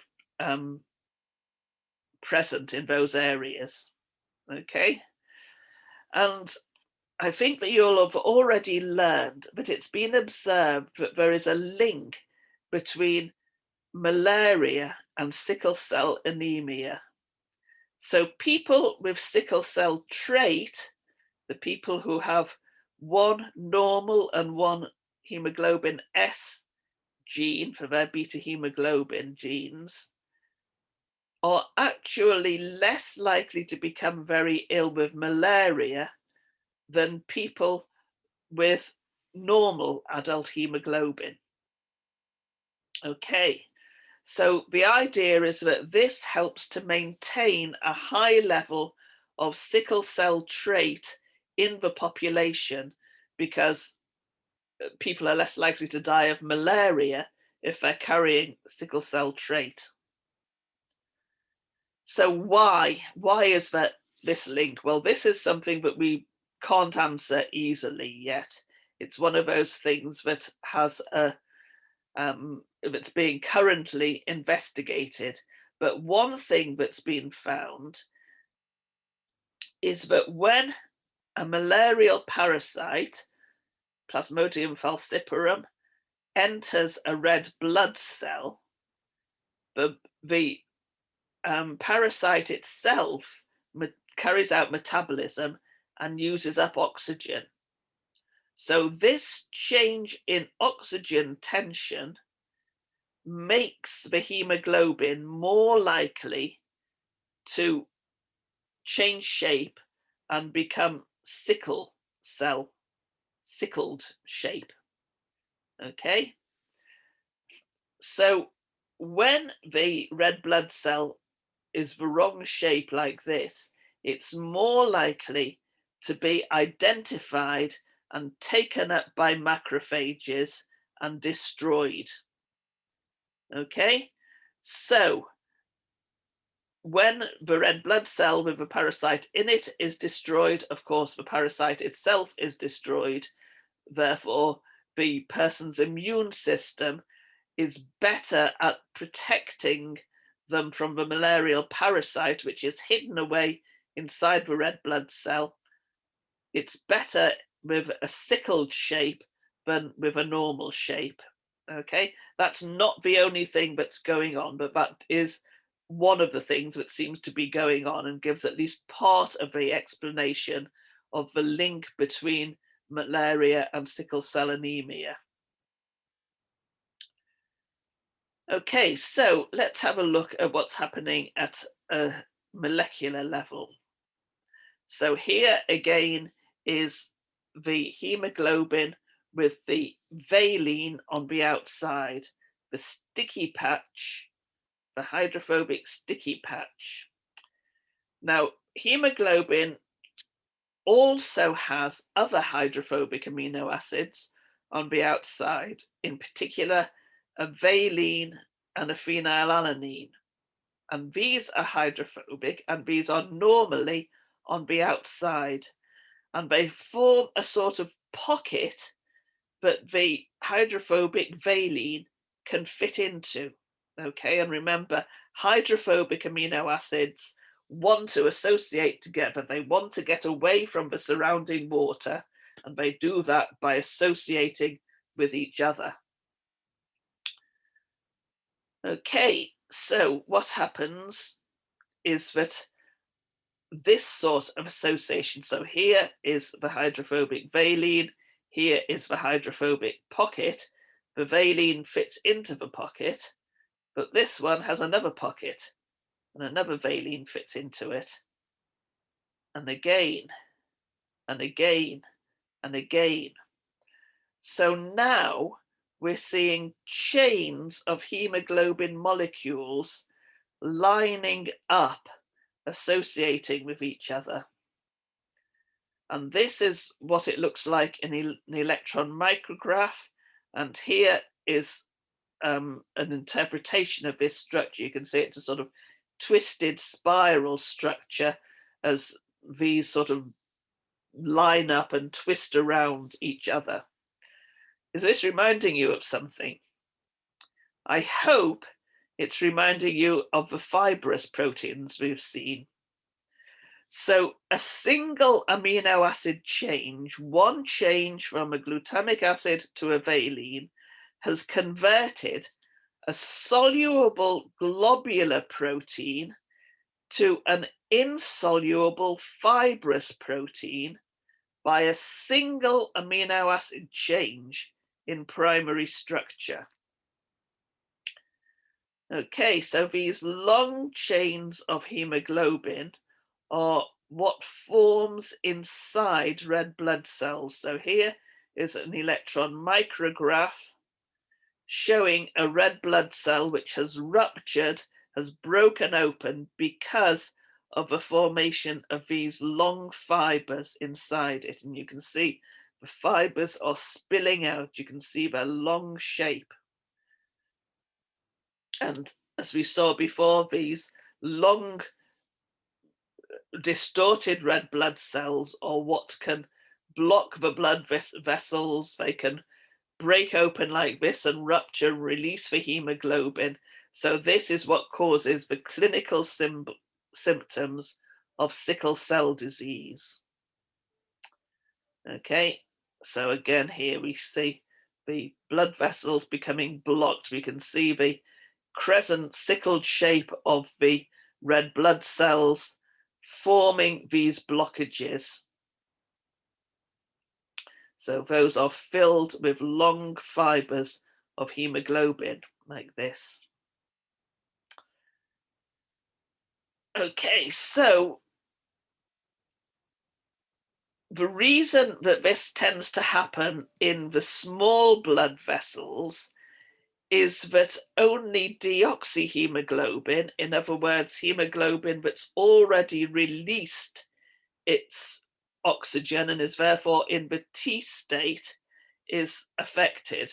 present in those areas. Okay. And I think that you'll have already learned that it's been observed that there is a link between malaria and sickle cell anemia. So people with sickle cell trait, the people who have one normal and one hemoglobin S gene for their beta hemoglobin genes, are actually less likely to become very ill with malaria than people with normal adult hemoglobin. Okay, so the idea is that this helps to maintain a high level of sickle cell trait in the population, because people are less likely to die of malaria if they're carrying sickle cell trait. So why is that this link? Well, this is something that we can't answer easily yet. It's one of those things that has a that's being currently investigated. But one thing that's been found is that when a malarial parasite, Plasmodium falciparum, enters a red blood cell, the parasite itself carries out metabolism and uses up oxygen. So this change in oxygen tension makes the hemoglobin more likely to change shape and become sickled shape. Okay, so when the red blood cell is the wrong shape like this, it's more likely to be identified and taken up by macrophages and destroyed. Okay, so when the red blood cell with the parasite in it is destroyed, of course, the parasite itself is destroyed. Therefore, the person's immune system is better at protecting them from the malarial parasite, which is hidden away inside the red blood cell. It's better with a sickled shape than with a normal shape. Okay, that's not the only thing that's going on, but that is one of the things that seems to be going on and gives at least part of the explanation of the link between malaria and sickle cell anemia. Okay, so let's have a look at what's happening at a molecular level. So here again is the hemoglobin with the valine on the outside, the sticky patch, the hydrophobic sticky patch. Now, hemoglobin also has other hydrophobic amino acids on the outside, in particular a valine and a phenylalanine. And these are hydrophobic, and these are normally on the outside. And they form a sort of pocket that the hydrophobic valine can fit into. Okay, and remember, hydrophobic amino acids want to associate together. They want to get away from the surrounding water, and they do that by associating with each other. Okay, So what happens is that this sort of association, so here is the hydrophobic valine, here is the hydrophobic pocket. The valine fits into the pocket, but this one has another pocket, and another valine fits into it, and again, and again, and again. So now we're seeing chains of hemoglobin molecules lining up, associating with each other. And this is what it looks like in an electron micrograph. And here is an interpretation of this structure. You can see it's a sort of twisted spiral structure as these sort of line up and twist around each other. Is this reminding you of something? I hope it's reminding you of the fibrous proteins we've seen. So a single amino acid change, one change from a glutamic acid to a valine, has converted a soluble globular protein to an insoluble fibrous protein by a single amino acid change in primary structure. Okay, so these long chains of hemoglobin are what forms inside red blood cells. So here is an electron micrograph showing a red blood cell which has ruptured, has broken open because of the formation of these long fibers inside it. And you can see the fibers are spilling out. You can see their long shape. And as we saw before, these long distorted red blood cells are what can block the blood vessels. They can break open like this and rupture and release the hemoglobin. So this is what causes the clinical symptoms of sickle cell disease. Okay, so again here we see the blood vessels becoming blocked. We can see the crescent sickled shape of the red blood cells forming these blockages. So those are filled with long fibers of hemoglobin like this. Okay, so the reason that this tends to happen in the small blood vessels is that only deoxyhemoglobin, in other words, hemoglobin that's already released its oxygen and is therefore in the T state, is affected.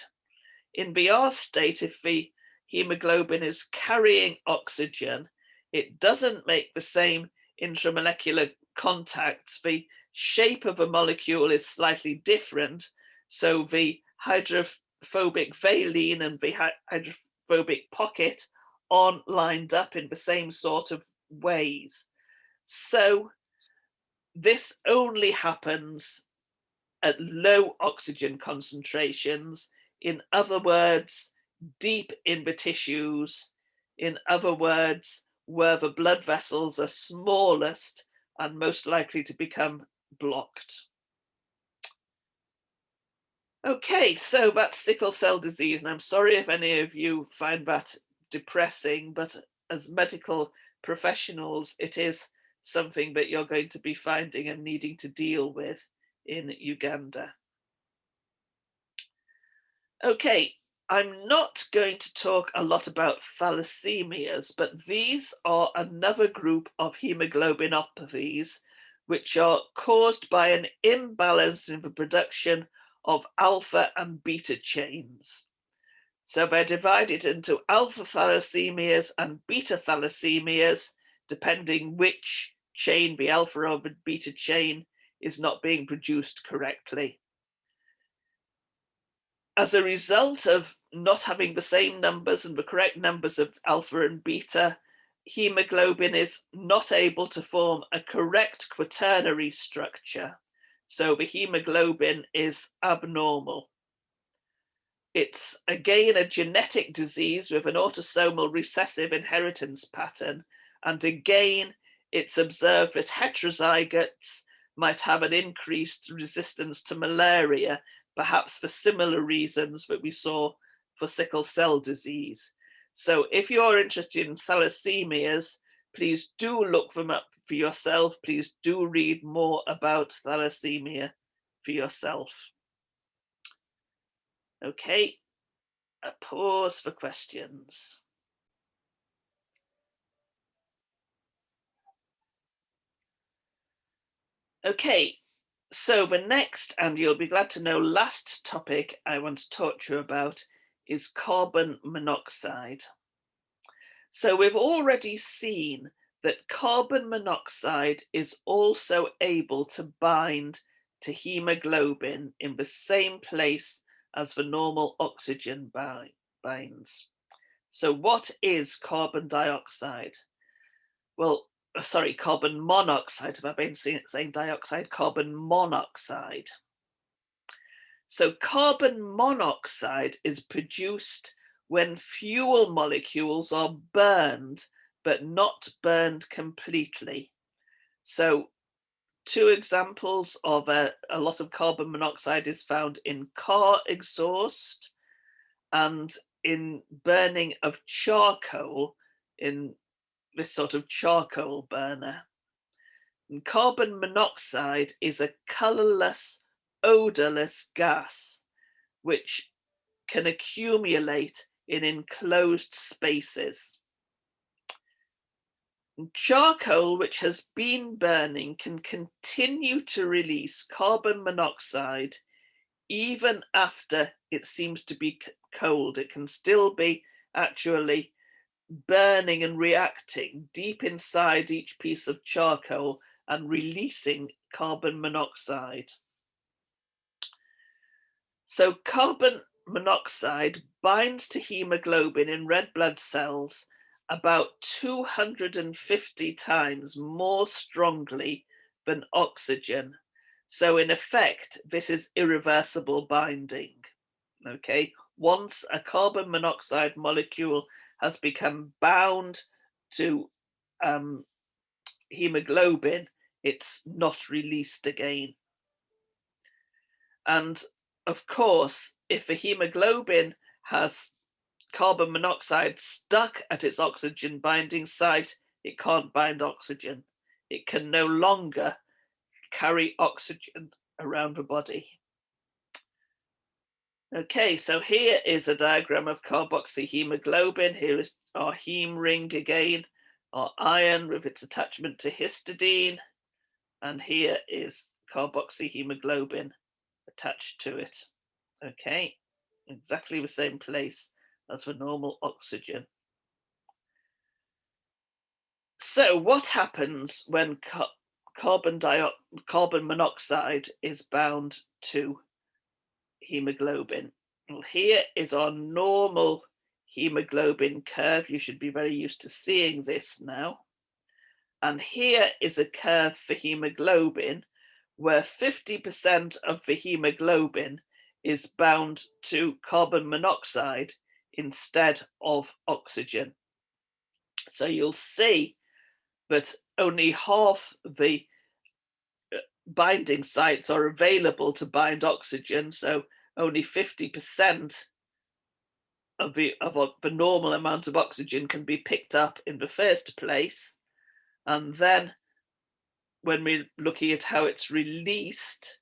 In the R state, if the hemoglobin is carrying oxygen, it doesn't make the same intramolecular contacts. The shape of a molecule is slightly different. So the hydrophobic valine and the hydrophobic pocket aren't lined up in the same sort of ways. So this only happens at low oxygen concentrations. In other words, deep in the tissues. In other words, where the blood vessels are smallest and most likely to become blocked. Okay, so that's sickle cell disease, and I'm sorry if any of you find that depressing, but as medical professionals, it is something that you're going to be finding and needing to deal with in Uganda. Okay, I'm not going to talk a lot about thalassemias, but these are another group of hemoglobinopathies which are caused by an imbalance in the production of alpha and beta chains. So they're divided into alpha thalassemias and beta thalassemias, depending which chain, the alpha or the beta chain, is not being produced correctly. As a result of not having the same numbers and the correct numbers of alpha and beta, hemoglobin is not able to form a correct quaternary structure. So the hemoglobin is abnormal. It's again a genetic disease with an autosomal recessive inheritance pattern. And again, it's observed that heterozygotes might have an increased resistance to malaria, perhaps for similar reasons that we saw for sickle cell disease. So if you're interested in thalassemias, please do look them up for yourself. Please do read more about thalassemia for yourself. Okay, a pause for questions. Okay, so the next, and you'll be glad to know, last topic I want to talk to you about is carbon monoxide. So we've already seen that carbon monoxide is also able to bind to hemoglobin in the same place as the normal oxygen binds. So what is carbon dioxide? Well, sorry, carbon monoxide. Have I been saying dioxide? Carbon monoxide. So carbon monoxide is produced when fuel molecules are burned, but not burned completely. So two examples of a lot of carbon monoxide is found in car exhaust and in burning of charcoal in this sort of charcoal burner. And carbon monoxide is a colorless, odorless gas which can accumulate in enclosed spaces. And charcoal, which has been burning, can continue to release carbon monoxide even after it seems to be cold. It can still be actually burning and reacting deep inside each piece of charcoal and releasing carbon monoxide. So carbon monoxide binds to hemoglobin in red blood cells about 250 times more strongly than oxygen. So in effect, this is irreversible binding. Okay, once a carbon monoxide molecule has become bound to hemoglobin, it's not released again. And of course, if the hemoglobin has carbon monoxide stuck at its oxygen binding site, it can't bind oxygen. It can no longer carry oxygen around the body. Okay, so here is a diagram of carboxyhemoglobin. Here is our heme ring again, our iron with its attachment to histidine, and here is carboxyhemoglobin attached to it. Okay, exactly the same place as the normal oxygen. So what happens when carbon monoxide is bound to hemoglobin? Well, here is our normal hemoglobin curve. You should be very used to seeing this now. And here is a curve for hemoglobin where 50% of the hemoglobin is bound to carbon monoxide instead of oxygen. So you'll see that only half the binding sites are available to bind oxygen. So only 50% of the normal amount of oxygen can be picked up in the first place. And then when we're looking at how it's released,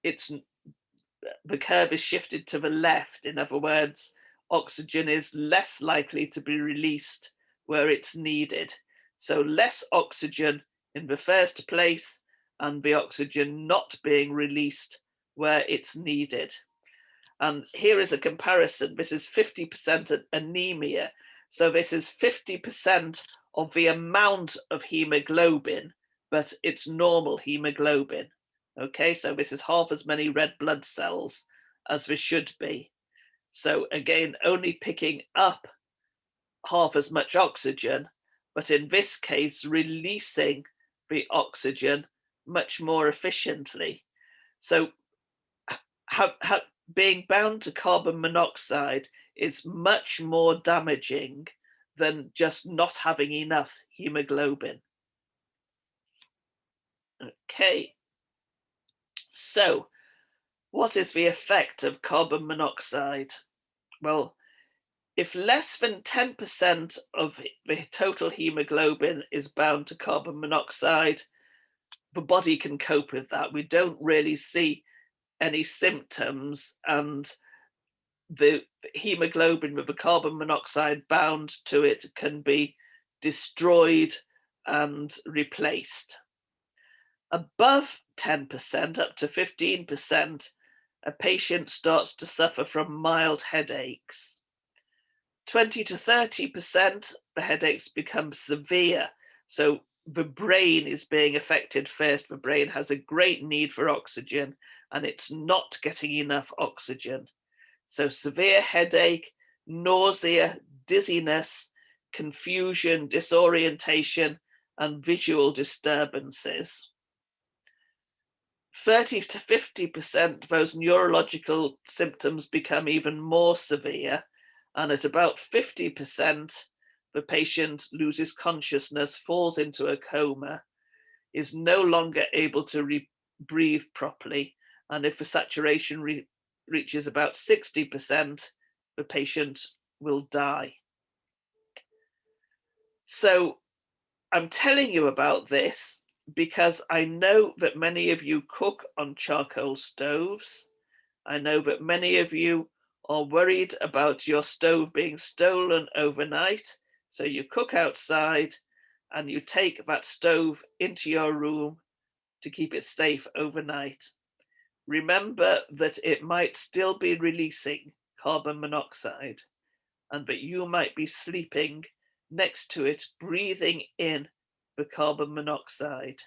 the curve is shifted to the left. In other words, oxygen is less likely to be released where it's needed. So less oxygen in the first place and the oxygen not being released where it's needed. And here is a comparison. This is 50% anemia. So this is 50% of the amount of hemoglobin, but it's normal hemoglobin. Okay, so this is half as many red blood cells as there should be. So again, only picking up half as much oxygen, but in this case, releasing the oxygen much more efficiently. So being bound to carbon monoxide is much more damaging than just not having enough hemoglobin. Okay, so what is the effect of carbon monoxide? Well, if less than 10% of the total hemoglobin is bound to carbon monoxide, the body can cope with that. We don't really see any symptoms, and the hemoglobin with the carbon monoxide bound to it can be destroyed and replaced. Above 10%, up to 15%, a patient starts to suffer from mild headaches. 20 to 30%, the headaches become severe. So the brain is being affected first. The brain has a great need for oxygen and it's not getting enough oxygen. So severe headache, nausea, dizziness, confusion, disorientation, and visual disturbances. 30 to 50%, those neurological symptoms become even more severe. And at about 50%, the patient loses consciousness, falls into a coma, is no longer able to breathe properly. And if the saturation reaches about 60%, the patient will die. So I'm telling you about this because I know that many of you cook on charcoal stoves. I know that many of you are worried about your stove being stolen overnight. So you cook outside and you take that stove into your room to keep it safe overnight. Remember that it might still be releasing carbon monoxide and that you might be sleeping next to it, breathing in the carbon monoxide.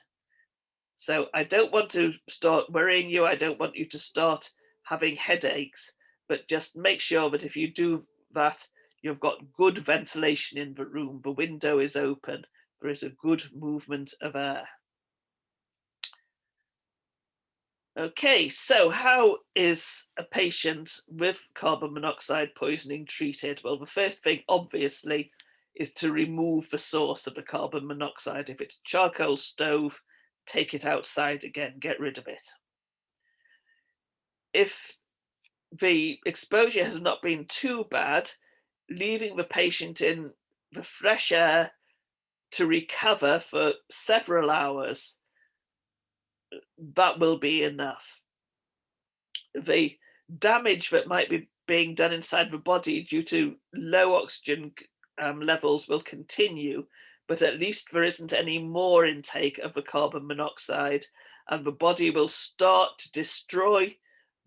So I don't want to start worrying you. I don't want you to start having headaches, but just make sure that if you do that, you've got good ventilation in the room. The window is open. There is a good movement of air. Okay, so how is a patient with carbon monoxide poisoning treated? Well, the first thing, obviously, is to remove the source of the carbon monoxide. If it's charcoal stove, take it outside again, get rid of it. If the exposure has not been too bad, leaving the patient in the fresh air to recover for several hours, that will be enough. The damage that might be being done inside the body due to low oxygen levels will continue, but at least there isn't any more intake of the carbon monoxide, and the body will start to destroy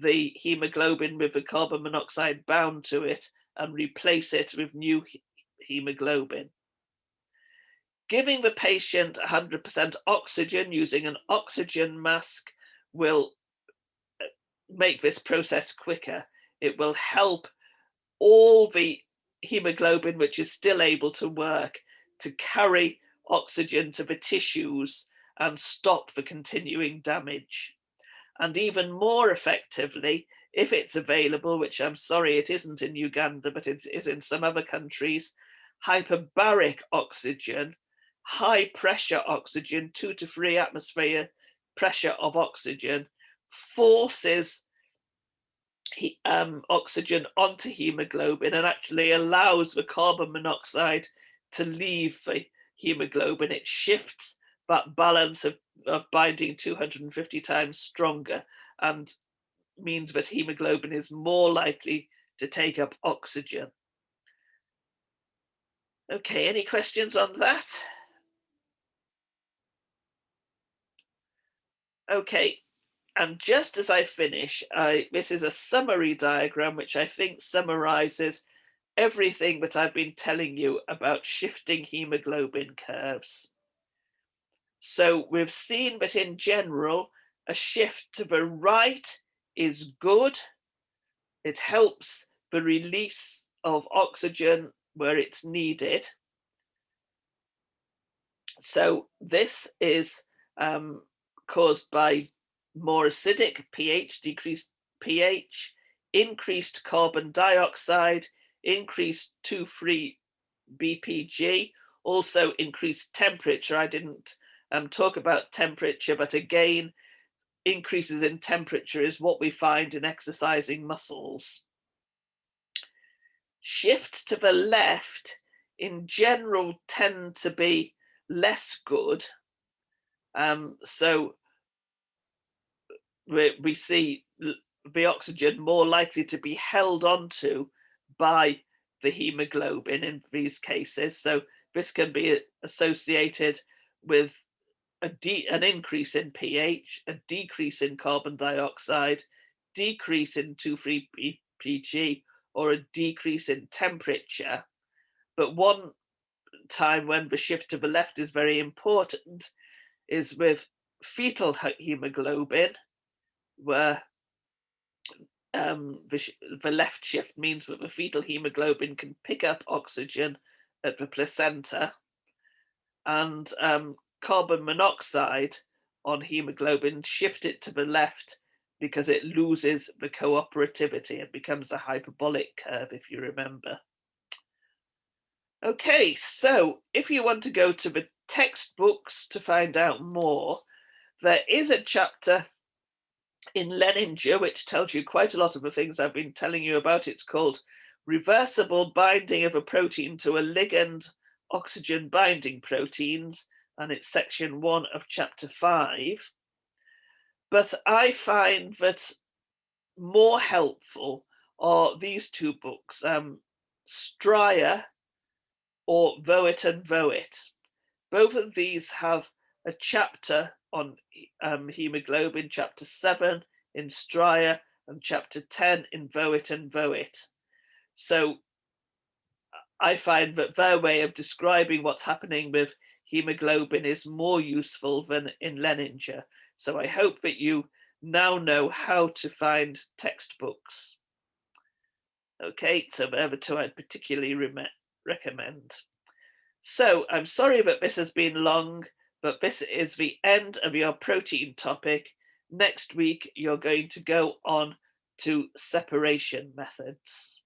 the hemoglobin with the carbon monoxide bound to it and replace it with new hemoglobin. Giving the patient 100% oxygen using an oxygen mask will make this process quicker. It will help all the hemoglobin, which is still able to work, to carry oxygen to the tissues and stop the continuing damage. And even more effectively, if it's available, which I'm sorry it isn't in Uganda, but it is in some other countries, hyperbaric oxygen, high pressure oxygen, 2 to 3 atmosphere pressure of oxygen, forces oxygen onto hemoglobin and actually allows the carbon monoxide to leave the hemoglobin. It shifts that balance of binding 250 times stronger and means that hemoglobin is more likely to take up oxygen. Okay, any questions on that? Okay, and just as I finish, this is a summary diagram which I think summarizes everything that I've been telling you about shifting hemoglobin curves. So we've seen that in general, a shift to the right is good. It helps the release of oxygen where it's needed. So this is caused by more acidic pH, decreased pH, increased carbon dioxide, increased 2,3 BPG, also increased temperature. I didn't talk about temperature, but again, increases in temperature is what we find in exercising muscles. Shifts to the left in general tend to be less good. So we see the oxygen more likely to be held onto by the hemoglobin in these cases. So this can be associated with an increase in pH, a decrease in carbon dioxide, decrease in 2,3-BPG, or a decrease in temperature. But one time when the shift to the left is very important is with fetal hemoglobin, where the left shift means that the fetal hemoglobin can pick up oxygen at the placenta, and carbon monoxide on hemoglobin shift it to the left because it loses the cooperativity. It becomes a hyperbolic curve, if you remember. Okay, so if you want to go to the textbooks to find out more, there is a chapter in Leninger which tells you quite a lot of the things I've been telling you about. It's called Reversible Binding of a Protein to a Ligand, Oxygen Binding Proteins, and it's section 1 of chapter 5. But I find that more helpful are these two books, Stryer or Voit and Voit. Both of these have a chapter on hemoglobin, chapter 7 in Stryer and chapter 10 in Voit and Voit. So I find that their way of describing what's happening with hemoglobin is more useful than in Leninger. So I hope that you now know how to find textbooks. Okay, so they're the two I'd particularly recommend. So I'm sorry that this has been long, but this is the end of your protein topic. Next week, you're going to go on to separation methods.